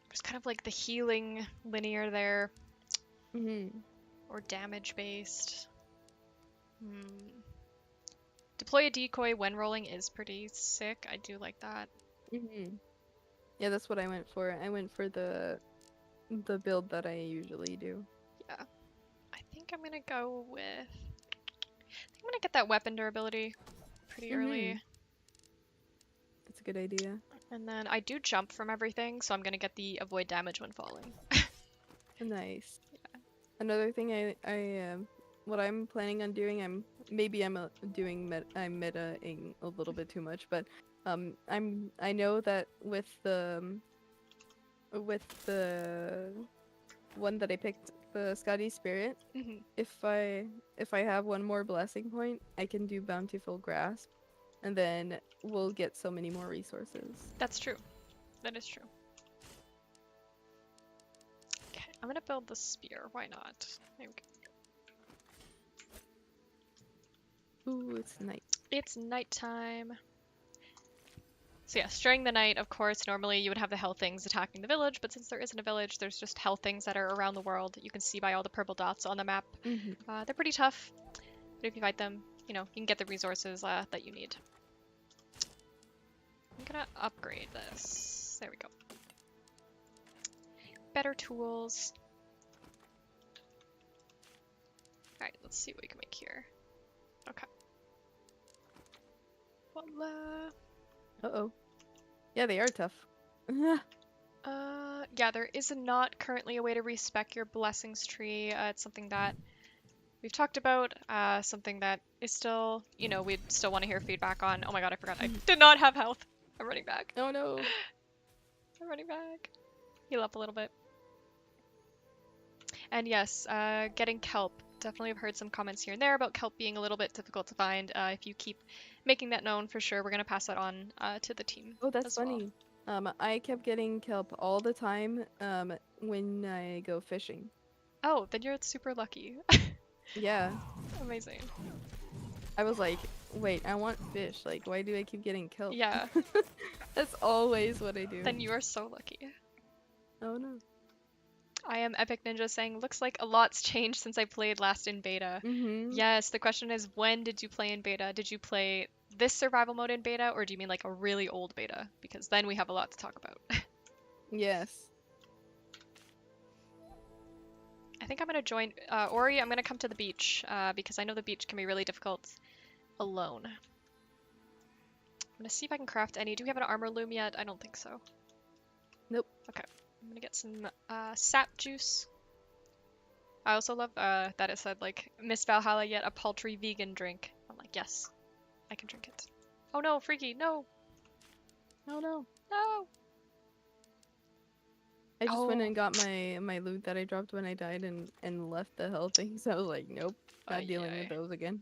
There's kind of like the healing linear there. Or damage based. Deploy a decoy when rolling is pretty sick. I do like that. Yeah, that's what I went for. I went for the build that I usually do. Yeah. I think I'm gonna go with... I think I'm gonna get that weapon durability pretty early. That's a good idea. And then I do jump from everything, so I'm gonna get the avoid damage when falling. Nice. Yeah. Another thing what I'm planning on doing, I'm metaing a little bit too much, but I know that with the one that I picked, the Scotty Spirit, if I have one more blessing point, I can do Bountiful Grasp, and then we'll get so many more resources. That's true. That is true. Okay, I'm gonna build the spear. Why not? There we go. Ooh, it's night. It's nighttime. So yeah, during the night, of course, normally you would have the hell things attacking the village, but since there isn't a village, there's just hell things that are around the world. You can see by all the purple dots on the map. They're pretty tough, but if you fight them, you know, you can get the resources that you need. I'm gonna upgrade this. There we go. Better tools. Alright, let's see what we can make here. Okay. Voila. Uh-oh. Yeah, they are tough. Yeah, there is not currently a way to respec your blessings tree. It's something that we've talked about, something that is still, you know, we'd still want to hear feedback on. Oh my god, I forgot. I did not have health. I'm running back. Oh no. I'm running back. Heal up a little bit. And yes, getting kelp. Definitely have heard some comments here and there about kelp being a little bit difficult to find. If you keep making that known, for sure, we're going to pass that on to the team. Oh, that's funny. Well. I kept getting kelp all the time when I go fishing. Oh, then you're super lucky. Yeah. Amazing. I was like, wait, I want fish. Like, why do I keep getting kelp? Yeah. That's always what I do. Then you are so lucky. Oh no. I am Epic Ninja saying, looks like a lot's changed since I played last in beta. Yes, the question is, when did you play in beta? Did you play this survival mode in beta, or do you mean like a really old beta? Because then we have a lot to talk about. Yes. I think I'm gonna join Ori. I'm gonna come to the beach because I know the beach can be really difficult alone. I'm gonna see if I can craft any. Do we have an armor loom yet? I don't think so. Nope. Okay. I'm gonna get some sap juice. I also love that it said like Miss Valhalla yet a paltry vegan drink. I'm like, yes, I can drink it. Oh no, Freaky, no, Oh no. no. I just went Oh. and got my loot that I dropped when I died and left the hell thing. So I was like, nope, not dealing with those again.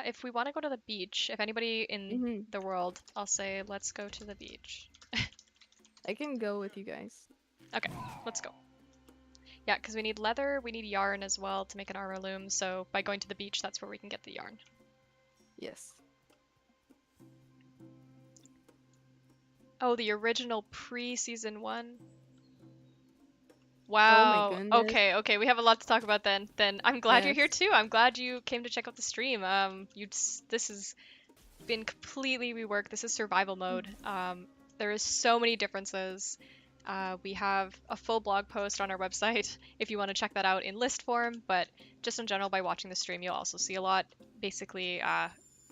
If we want to go to the beach, if anybody in Mhm. the world, I'll say let's go to the beach. I can go with you guys. Okay, let's go. Yeah, because we need leather, we need yarn as well to make an armor loom. So by going to the beach, that's where we can get the yarn. Yes. Oh, the original pre-season 1. Wow. goodness. Okay, we have a lot to talk about then. Then I'm glad you're here Yes. too. I'm glad you came to check out the stream. This has been completely reworked. This is survival mode. There is so many differences. We have a full blog post on our website if you want to check that out in list form, but just in general, by watching the stream, you'll also see a lot. Basically,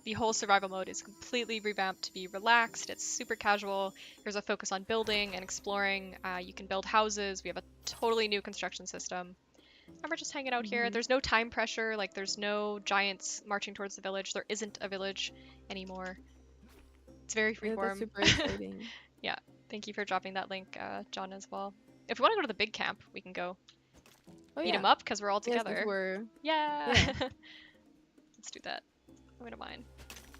the whole survival mode is completely revamped to be relaxed. It's super casual. There's a focus on building and exploring. You can build houses. We have a totally new construction system. And we're just hanging out here. Mhm. There's no time pressure. Like, there's no giants marching towards the village. There isn't a village anymore. It's very Yeah, that's freeform. super exciting. Thank you for dropping that link, John, as well. If we want to go to the big camp, we can go Oh meet yeah. him up because we're all Yes, together. we're Yeah. Yeah. Let's do that. I'm gonna mine.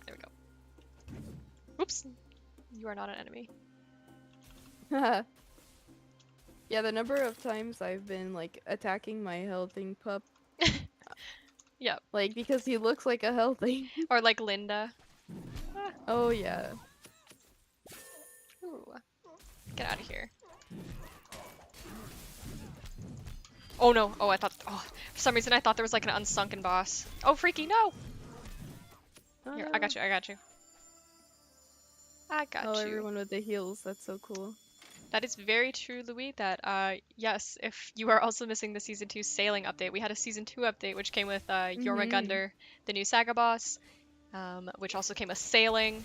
There we go. Oops. You are not an enemy. Yeah, the number of times I've been like attacking my healthing pup. Yep. Like because he looks like a healthing. Or like Linda. Oh yeah. Ooh. Get out of here. Oh no. Oh, I thought. Oh, for some reason I thought there was like an unsunken boss. Oh, Freaky, no! Here, I got you. I got you. I got Oh, you. everyone with the heals. That's so cool. That is very true, Louis, that yes, if you are also missing the Season 2 sailing update, we had a Season 2 update which came with Jormungandr, the new saga boss, which also came with sailing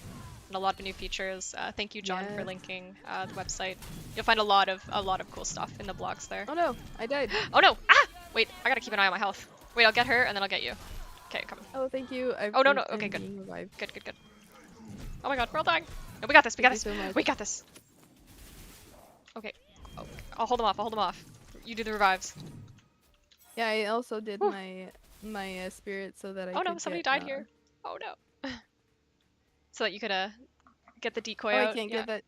and a lot of new features. Thank you, John, for Yes. linking the website. You'll find a lot of cool stuff in the blogs there. Oh no, I died. Oh no! Ah! Wait, I gotta keep an eye on my health. Wait, I'll get her and then I'll get you. Okay, come on. Oh, thank you. Oh, no, no, I'm okay, good. being revived. Good, good, good. Oh my god, we're all dying. No, we got this, we got Thank this. you so much. We got this. Okay. Oh, I'll hold them off, I'll hold them off. You do the revives. Yeah, I also did Whew. my spirit so that I Oh no, could somebody get, died here. Oh no. So that you could get the decoy Oh, out. I can't Yeah. get that.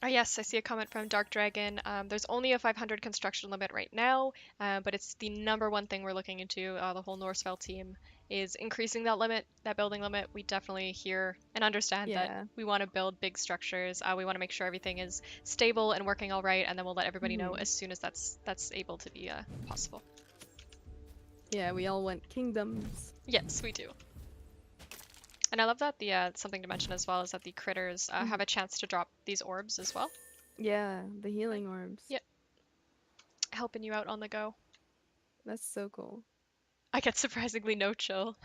Oh yes, I see a comment from Dark Dragon. There's only a 500 construction limit right now, but it's the #1 thing we're looking into. The whole Norsefell team is increasing that limit, that building limit. We definitely hear and understand Yeah. that we want to build big structures. We want to make sure everything is stable and working all right, and then we'll let everybody know Mhm. as soon as that's able to be possible. Yeah, we all want kingdoms. Yes, we do. And I love that the something to mention as well is that the critters have a chance to drop these orbs as well, Yeah, the healing orbs. Yeah. helping you out on the go. That's so cool. I get surprisingly no chill.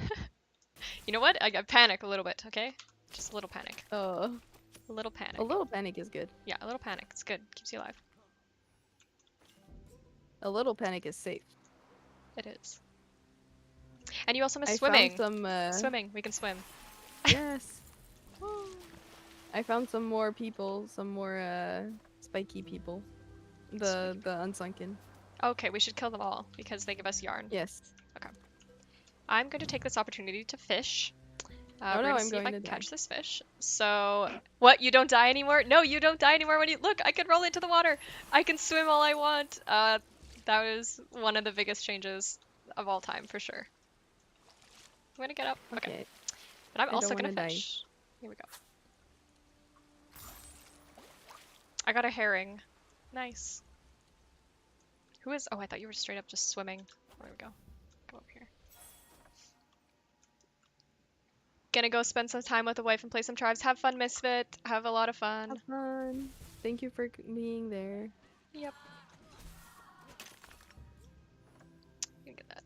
You know what? I panic a little bit, okay? Just a little panic. Oh, A little panic. a little panic is good. Yeah, a little panic. It's good. Keeps you alive. A little panic is safe. It is. And you also miss I swimming. found some. Swimming. We can swim. Yes. I found some more people, some more spiky people. The unsunken. Okay, we should kill them all because they give us yarn. Yes. I'm going to take this opportunity to fish. Oh, We're no, gonna I'm see if going I to can die. catch this fish. So, what? You don't die anymore? No, you don't die anymore when you look. I can roll into the water. I can swim all I want. That was one of the biggest changes of all time for sure. I'm gonna get up. Okay. But I'm I also don't gonna wanna die. fish. Here we go. I got a herring. Nice. Who is? Oh, I thought you were straight up just swimming. There we go. Come up here. Gonna go spend some time with the wife and play some tribes. Have fun, Misfit. Have a lot of fun. Have fun. Thank you for being there. Yep. Look at that.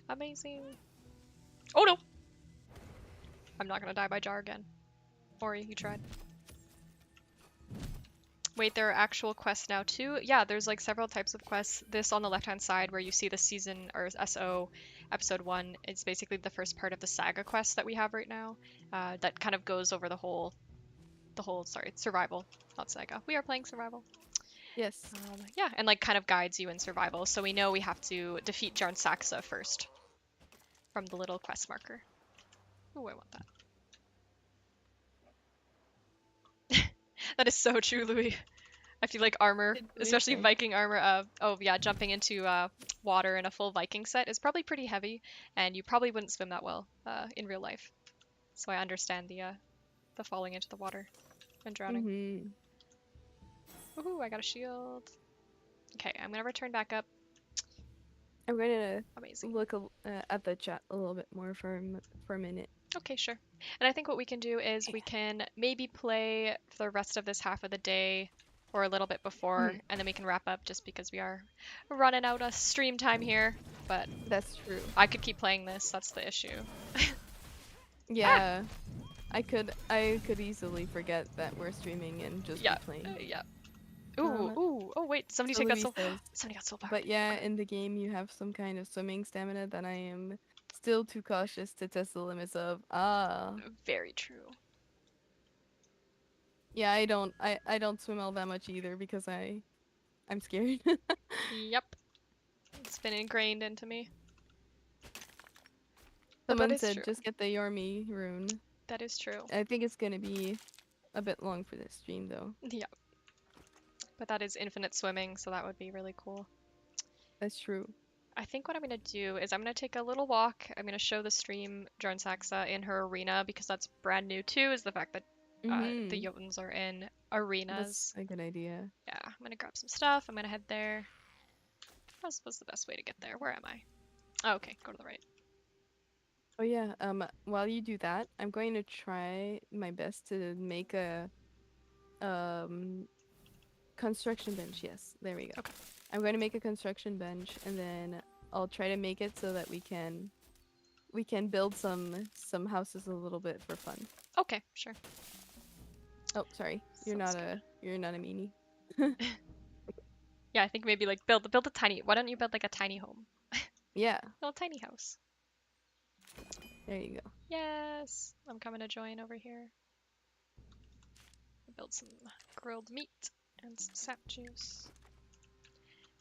Amazing. Oh no! I'm not gonna die by jar again. Ori, you tried. Wait, there are actual quests now too? Yeah, there's like several types of quests. This on the left-hand side where you see the season or SO episode 1, it's basically the first part of the saga quest that we have right now. That kind of goes over the whole sorry, survival, not saga. We are playing survival. Yes. Yeah, and like kind of guides you in survival. So we know we have to defeat Jarn Saxa first from the little quest marker. Ooh, I want that. That is so true, Louis. I feel like armor, Did Louis especially say? Viking armor, oh yeah, jumping into water in a full Viking set is probably pretty heavy, and you probably wouldn't swim that well in real life. So I understand the falling into the water and drowning. Mm-hmm. Woohoo, I got a shield. Okay, I'm gonna return back up. I'm going Amazing. to look at the chat a little bit more for a minute. Okay, sure. And I think what we can do is we can maybe play for the rest of this half of the day or a little bit before, and then we can wrap up just because we are running out of stream time here. But That's true. I could keep playing this, that's the issue. Yeah. I could easily forget that we're streaming and just be playing. Yeah. Ooh, ooh, oh wait, somebody So got Louis so says, somebody got so powered. but yeah, in the game you have some kind of swimming stamina that I am still too cautious to test the limits of. Very true. Yeah, I don't swim all that much either because I'm scared. Yep. It's been ingrained into me. Someone is said true. just get the Yormi rune. That is true. I think it's gonna be a bit long for this stream though. Yeah. But that is infinite swimming, so that would be really cool. That's true. I think what I'm going to do is I'm going to take a little walk. I'm going to show the stream Jarn Saxa in her arena because that's brand new too, is the fact that the Jotuns are in arenas. That's a good idea. Yeah, I'm going to grab some stuff. I'm going to head there. What's the best way to get there? Where am I? Oh, okay, go to the right. Oh yeah, while you do that, I'm going to try my best to make a construction bench. Yes, there we go. Okay. I'm going to make a construction bench and then I'll try to make it so that we can build some houses a little bit for fun. Okay, sure. Oh, sorry. You're Sounds not a meanie. Yeah, I think maybe like build a tiny. Why don't you build like a tiny home? Yeah. A little tiny house. There you go. Yes, I'm coming to join over here. Build some grilled meat and some sap juice.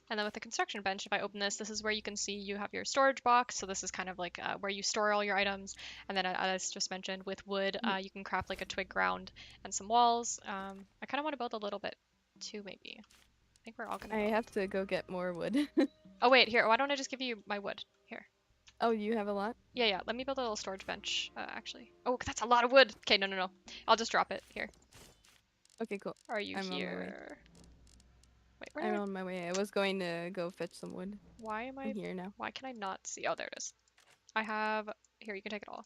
And then with the construction bench, if I open this, this is where you can see you have your storage box. So this is kind of like where you store all your items. And then as just mentioned, with wood, you can craft like a twig ground and some walls. I kind of want to build a little bit too, maybe. I think we're all gonna I build. have to go get more wood. Oh wait, here, why don't I just give you my wood? Here. Oh, you have a lot? Yeah, let me build a little storage bench, actually. Oh, that's a lot of wood. Okay, no. I'll just drop it here. Okay, cool. Are you I'm here? Wait, where? I'm on my way. I was going to go fetch some wood. Why am I I'm here now. Why can I not see? Oh, there it is. I have. Here, you can take it all.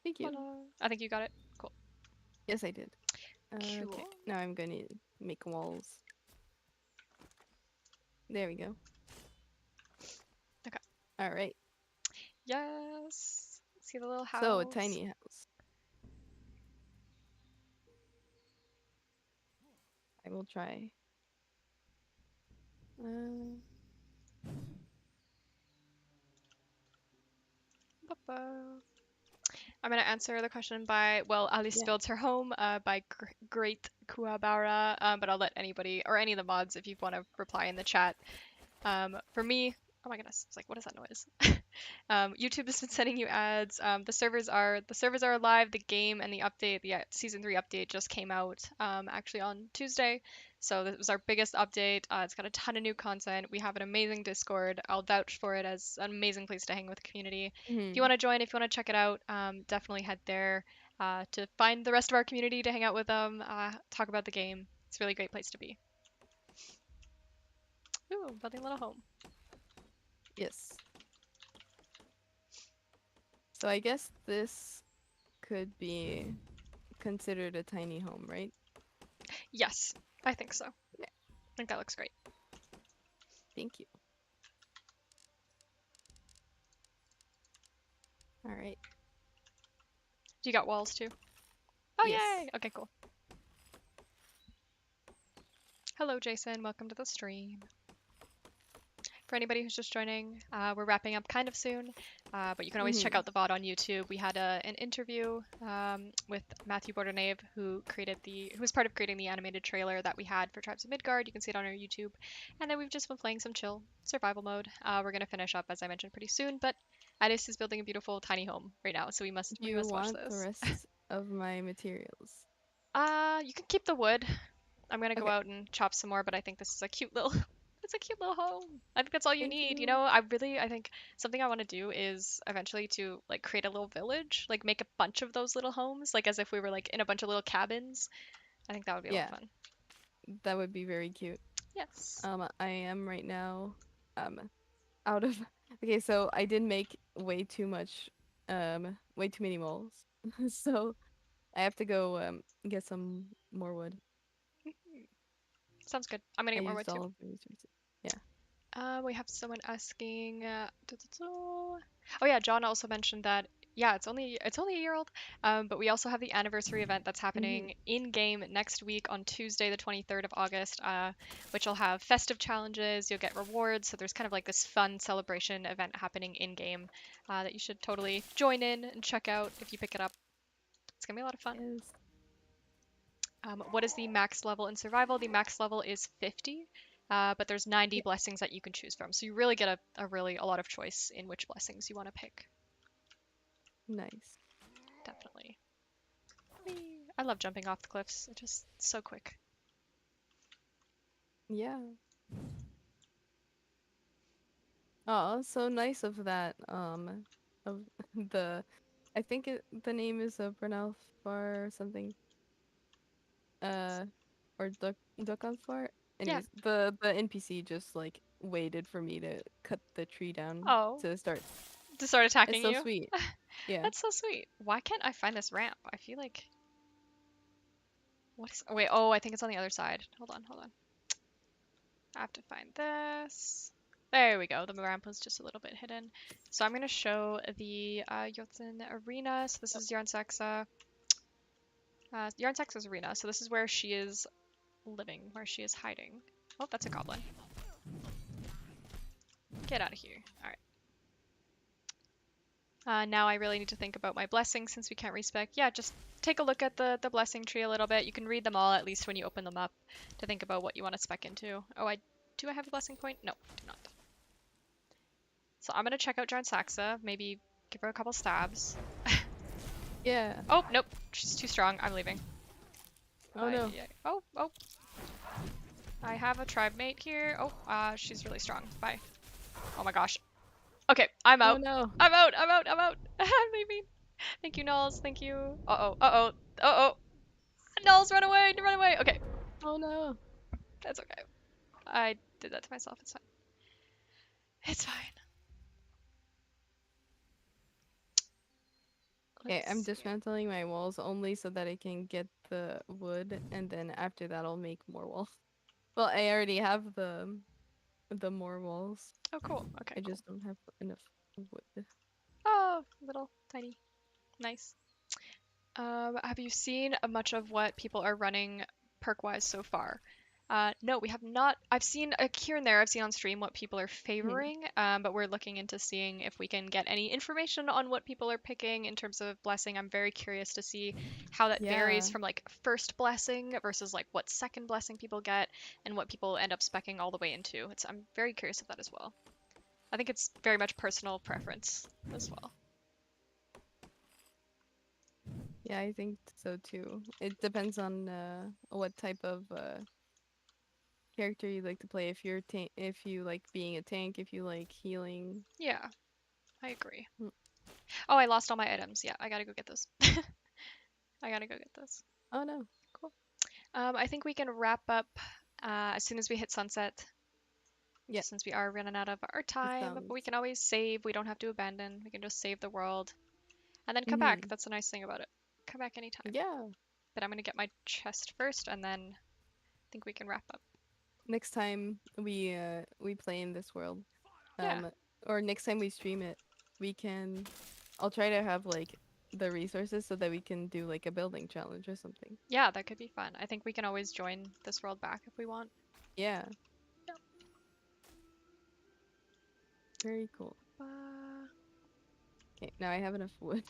Thank you. Ta-da. I think you got it. Cool. Yes, I did. Cool. Okay, now I'm going to make walls. There we go. Okay. All right. Yes. See the little house. So a tiny house. I will try. Ba-ba. I'm gonna answer the question by Alice builds her home by Great Kuwabara, but I'll let anybody or any of the mods if you want to reply in the chat. For me, oh my goodness, it's like what is that noise? YouTube has been sending you ads. The servers are live. The game and the update, the season 3 update just came out actually on Tuesday. So this was our biggest update. It's got a ton of new content. We have an amazing Discord. I'll vouch for it as an amazing place to hang with the community. If you want to join, if you want to check it out, definitely head there to find the rest of our community, to hang out with them, talk about the game. It's a really great place to be. Ooh, building a little home. Yes. So I guess this could be considered a tiny home, right? Yes. I think so. Yeah. I think that looks great. Thank you. All right. You got walls too? Oh, Yes. yay! Okay, cool. Hello, Jason. Welcome to the stream. For anybody who's just joining, we're wrapping up kind of soon, but you can always check out the VOD on YouTube. We had an interview with Matthew Bordenave, who was part of creating the animated trailer that we had for Tribes of Midgard. You can see it on our YouTube. And then we've just been playing some chill survival mode. We're gonna finish up, as I mentioned, pretty soon, but Addis is building a beautiful tiny home right now, so we must Do you watch want the this. rest of my materials? You can keep the wood. I'm gonna go Okay. out and chop some more, but I think this is a cute little it's a cute little home. I think that's all you Thank need, you you. know? I think something I want to do is eventually to like create a little village, like make a bunch of those little homes, like as if we were like in a bunch of little cabins. I think that would be a lot Yeah, of fun. that would be very cute. Yes. I am right now out of okay, so I did make way too many moles. So I have to go get some more wood. Mhm. Sounds good. I'm gonna I get more wood used too. all of the resources. Yeah. We have someone asking. Oh yeah, John also mentioned that. Yeah, it's only a year old. But we also have the anniversary event that's Mm-hmm. happening in game next week on Tuesday, the 23rd of August. Which will have festive challenges. You'll get rewards. So there's kind of like this fun celebration event happening in game that you should totally join in and check out if you pick it up. It's gonna be a lot of fun. Yes. What is the max level in survival? The max level is 50, but there's 90 Yeah. blessings that you can choose from. So you really get a lot of choice in which blessings you want to pick. Nice. Definitely. Whee! I love jumping off the cliffs. It's just so quick. Yeah. Oh, so nice of that. Of the, I think the name is Brunelfar or something. Uh, or Dukanfar. Yeah. Anyways, the NPC just like waited for me to cut the tree down Oh, to start. to start It's attacking so you? sweet. Yeah. That's so sweet. Why can't I find this ramp? I feel like. What is. Oh, wait. Oh, I think it's on the other side. Hold on, hold on. I have to find this. There we go. The ramp was just a little bit hidden. So I'm going to show the Jotun arena. So this is Yarnsaksa. Yarnsaksa's arena. So this is where she is living, where she is hiding. Oh, that's a goblin. Get out of here. All right. Now I really need to think about my blessings since we can't respec. Yeah, just take a look at the blessing tree a little bit. You can read them all at least when you open them up to think about what you want to spec into. Oh, do I have a blessing point? No, I do not. So I'm gonna check out Jarn Saxa, maybe give her a couple stabs. Yeah. Oh, nope, she's too strong. I'm leaving. Oh no. Oh. I have a tribe mate here. Oh, she's really strong. Bye. Oh my gosh. Okay, I'm Oh out. no. I'm out. I'm leaving. Thank you, Knowles. Thank you. Uh-oh. Knowles, run away. Run away. Okay, Oh no. that's okay. I did that to myself. It's fine. It's fine. Okay, Let's I'm see. dismantling my walls only so that I can get the wood, and then after that I'll make more walls. Well, I already have the more walls. Oh, cool. Okay, I cool. just don't have enough wood. Oh, little tiny. Nice. Have you seen much of what people are running perk-wise so far? No, we have not. I've seen here and there. I've seen on stream what people are Mhm. favoring, but we're looking into seeing if we can get any information on what people are picking in terms of blessing. I'm very curious to see how that varies Yeah. from like first blessing versus like what second blessing people get and what people end up specking all the way into. I'm very curious of that as well. I think it's very much personal preference as well. Yeah, I think so too. It depends on what type of character you like to play. If you like being a tank, if you like healing. Yeah, I agree. Mm. Oh, I lost all my items. Yeah, I gotta go get those. I gotta go get those. Oh no. Cool. I think we can wrap up as soon as we hit sunset, Yeah, just since we are running out of our it time. But sounds. we can always save. We don't have to abandon. We can just save the world and then come back. Mhm. That's the nice thing about it. Come back anytime. Yeah. But I'm gonna get my chest first, and then think we can wrap up. Next time we play in this world, Yeah. or next time we stream it, I'll try to have like the resources so that we can do like a building challenge or something. Yeah, that could be fun. I think we can always join this world back if we want. Yeah. Yep. Very cool. Uh, Okay, now I have enough wood.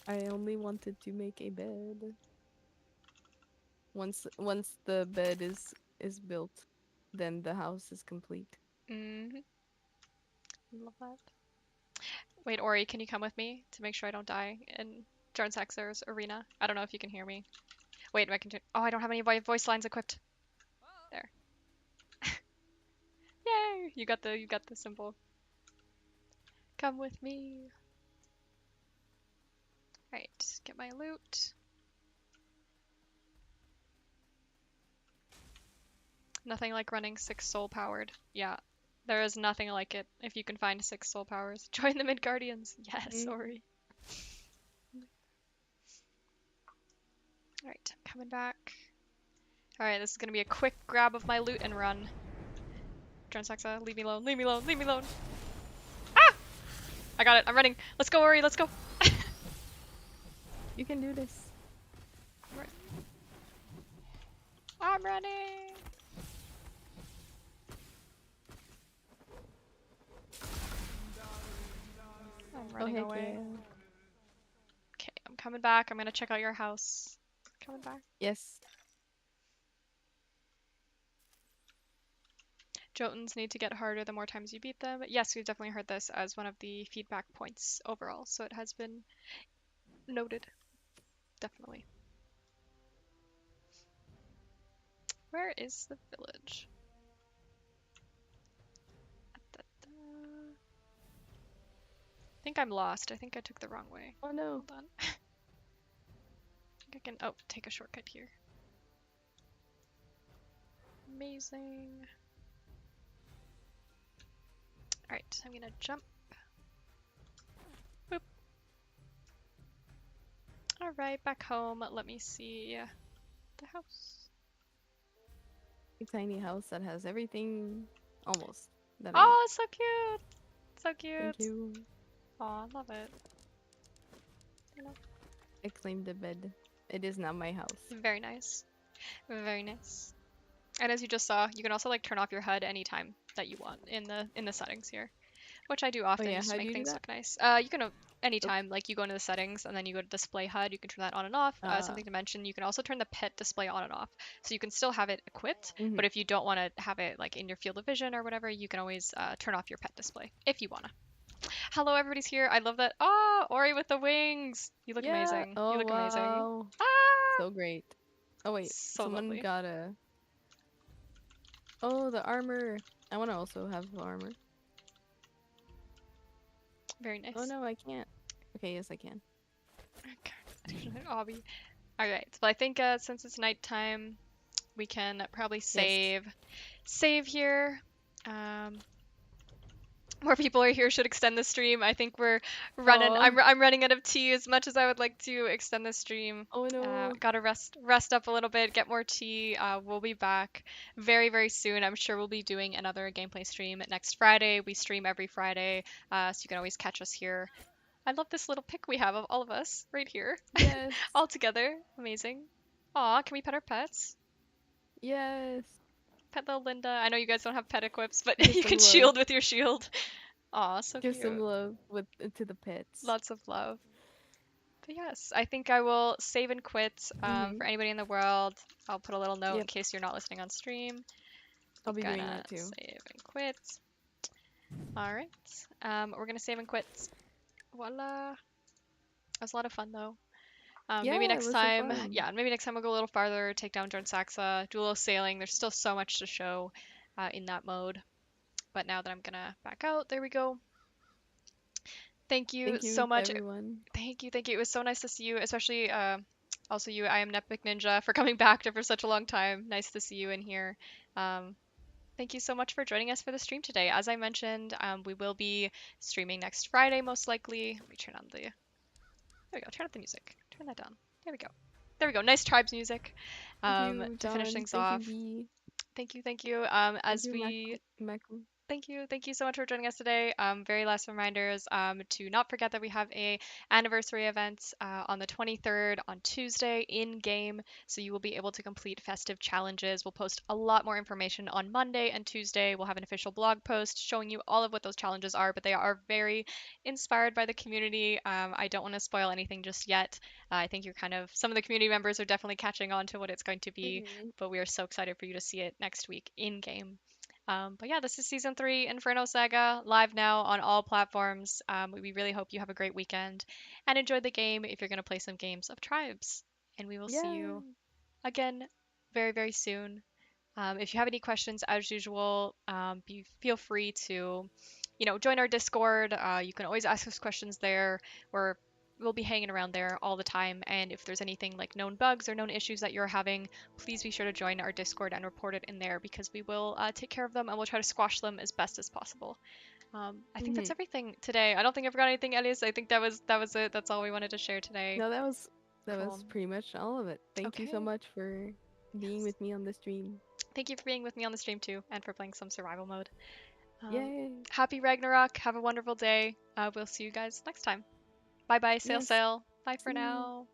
I only wanted to make a bed. Once the bed is built, then the house is complete. mhm. Love that. Wait, Ori, can you come with me to make sure I don't die in Jorn Saxer's arena? I don't know if you can hear me. Wait, I can. Oh, I don't have any voice lines equipped. There. Yay! You got the symbol. Come with me. Right, get my loot. Nothing like running 6 soul powered. Yeah, there is nothing like it if you can find 6 soul powers. Join the Midgardians. Yes, Ori. Alright, I'm coming back. Alright, this is gonna be a quick grab of my loot and run. Transaxa, leave me alone, leave me alone, leave me alone. Ah! I got it, I'm running. Let's go, Ori, let's go. You can do this. I'm running. I'm running heck away. yeah. Okay, I'm coming back. I'm gonna check out your house. Coming back. Yes. Jotuns need to get harder the more times you beat them. Yes, we've definitely heard this as one of the feedback points overall, so it has been noted. Definitely. Where is the village? I think I'm lost. I think I took the wrong way. Oh no. Hold on. I think I can, oh, take a shortcut here. Amazing. Alright, I'm gonna jump. Boop. Alright, back home. Let me see the house. A tiny house that has everything almost. That Oh, so cute! So cute! Thank you. Oh, I love it. I claimed the bed. It is now my house. Very nice. Very nice. And as you just saw, you can also like turn off your HUD anytime that you want in the settings here, which I do often yeah, just to how do make you do things that? look nice. You can anytime like you go into the settings and then you go to display HUD, you can turn that on and off. Something to mention, you can also turn the pet display on and off, so you can still have it equipped. But if you don't want to have it like in your field of vision or whatever, you can always turn off your pet display if you wanna. Hello, everybody's here. I love that. Oh, Ori with the wings. You look amazing. Oh, You look amazing. wow. Ah! So great. Oh wait, So someone lovely. got a... Oh, the armor. I want to also have the armor. Very nice. Oh no, I can't. Okay, yes I can. Obby. Alright, well I think since it's nighttime, we can probably save here. More people are here should extend the stream. I think we're running. Oh. I'm running out of tea as much as I would like to extend the stream. Oh no. Gotta rest up a little bit, get more tea. We'll be back very, very soon. I'm sure we'll be doing another gameplay stream next Friday. We stream every Friday, so you can always catch us here. I love this little pic we have of all of us right here. Yes. All together. Amazing. Aw, can we pet our pets? Yes. Pet little Linda. I know you guys don't have pet equips, but Give you some can love. shield with your shield. Aw, so Give cute. some love to the pets. Lots of love. But yes, I think I will save and quit for anybody in the world. I'll put a little note in case you're not listening on stream. I'll be doing Gonna that too. Save and quit. Alright. We're gonna save and quit. Voila. That was a lot of fun though. Maybe Yeah, next it was so time, fun. yeah, maybe next time we'll go a little farther, take down Jorn Saxa, do a little sailing. There's still so much to show in that mode. But now that I'm gonna back out, there we go. Thank you so much. Everyone. Thank you. It was so nice to see you, especially also you. I am Epic Ninja for coming back for such a long time. Nice to see you in here. Thank you so much for joining us for the stream today. As I mentioned, we will be streaming next Friday, most likely. Let me turn on the. There we go. Turn up the music. Turn that down. There we go. There we go. Nice tribes music. Thank you, To finish John. things Thank you, off. V. Thank you. Thank you. Thank As you, we Michael. Thank you. Thank you so much for joining us today. Very last reminders to not forget that we have a anniversary event on the 23rd on Tuesday in game. So you will be able to complete festive challenges. We'll post a lot more information on Monday and Tuesday. We'll have an official blog post showing you all of what those challenges are, but they are very inspired by the community. I don't want to spoil anything just yet. I think some of the community members are definitely catching on to what it's going to be, Mhm. but we are so excited for you to see it next week in game. But yeah, this is season 3 Inferno Saga, live now on all platforms. We really hope you have a great weekend and enjoy the game if you're going to play some games of Tribes. And we will see Yeah. you again very, very soon. If you have any questions, as usual, feel free to, join our Discord. You can always ask us questions there. We'll be hanging around there all the time. And if there's anything like known bugs or known issues that you're having, please be sure to join our Discord and report it in there because we will take care of them and we'll try to squash them as best as possible. I think that's Mhm. everything today. I don't think I forgot anything, Elias. I think that was it. That's all we wanted to share today. No, that was Cool. pretty much all of it. Thank you so Okay. much for being Yes. with me on the stream. Thank you for being with me on the stream too and for playing some survival mode. Yay. Happy Ragnarok. Have a wonderful day. We'll see you guys next time. Bye bye, sail Yes. sail. Bye for See you. now.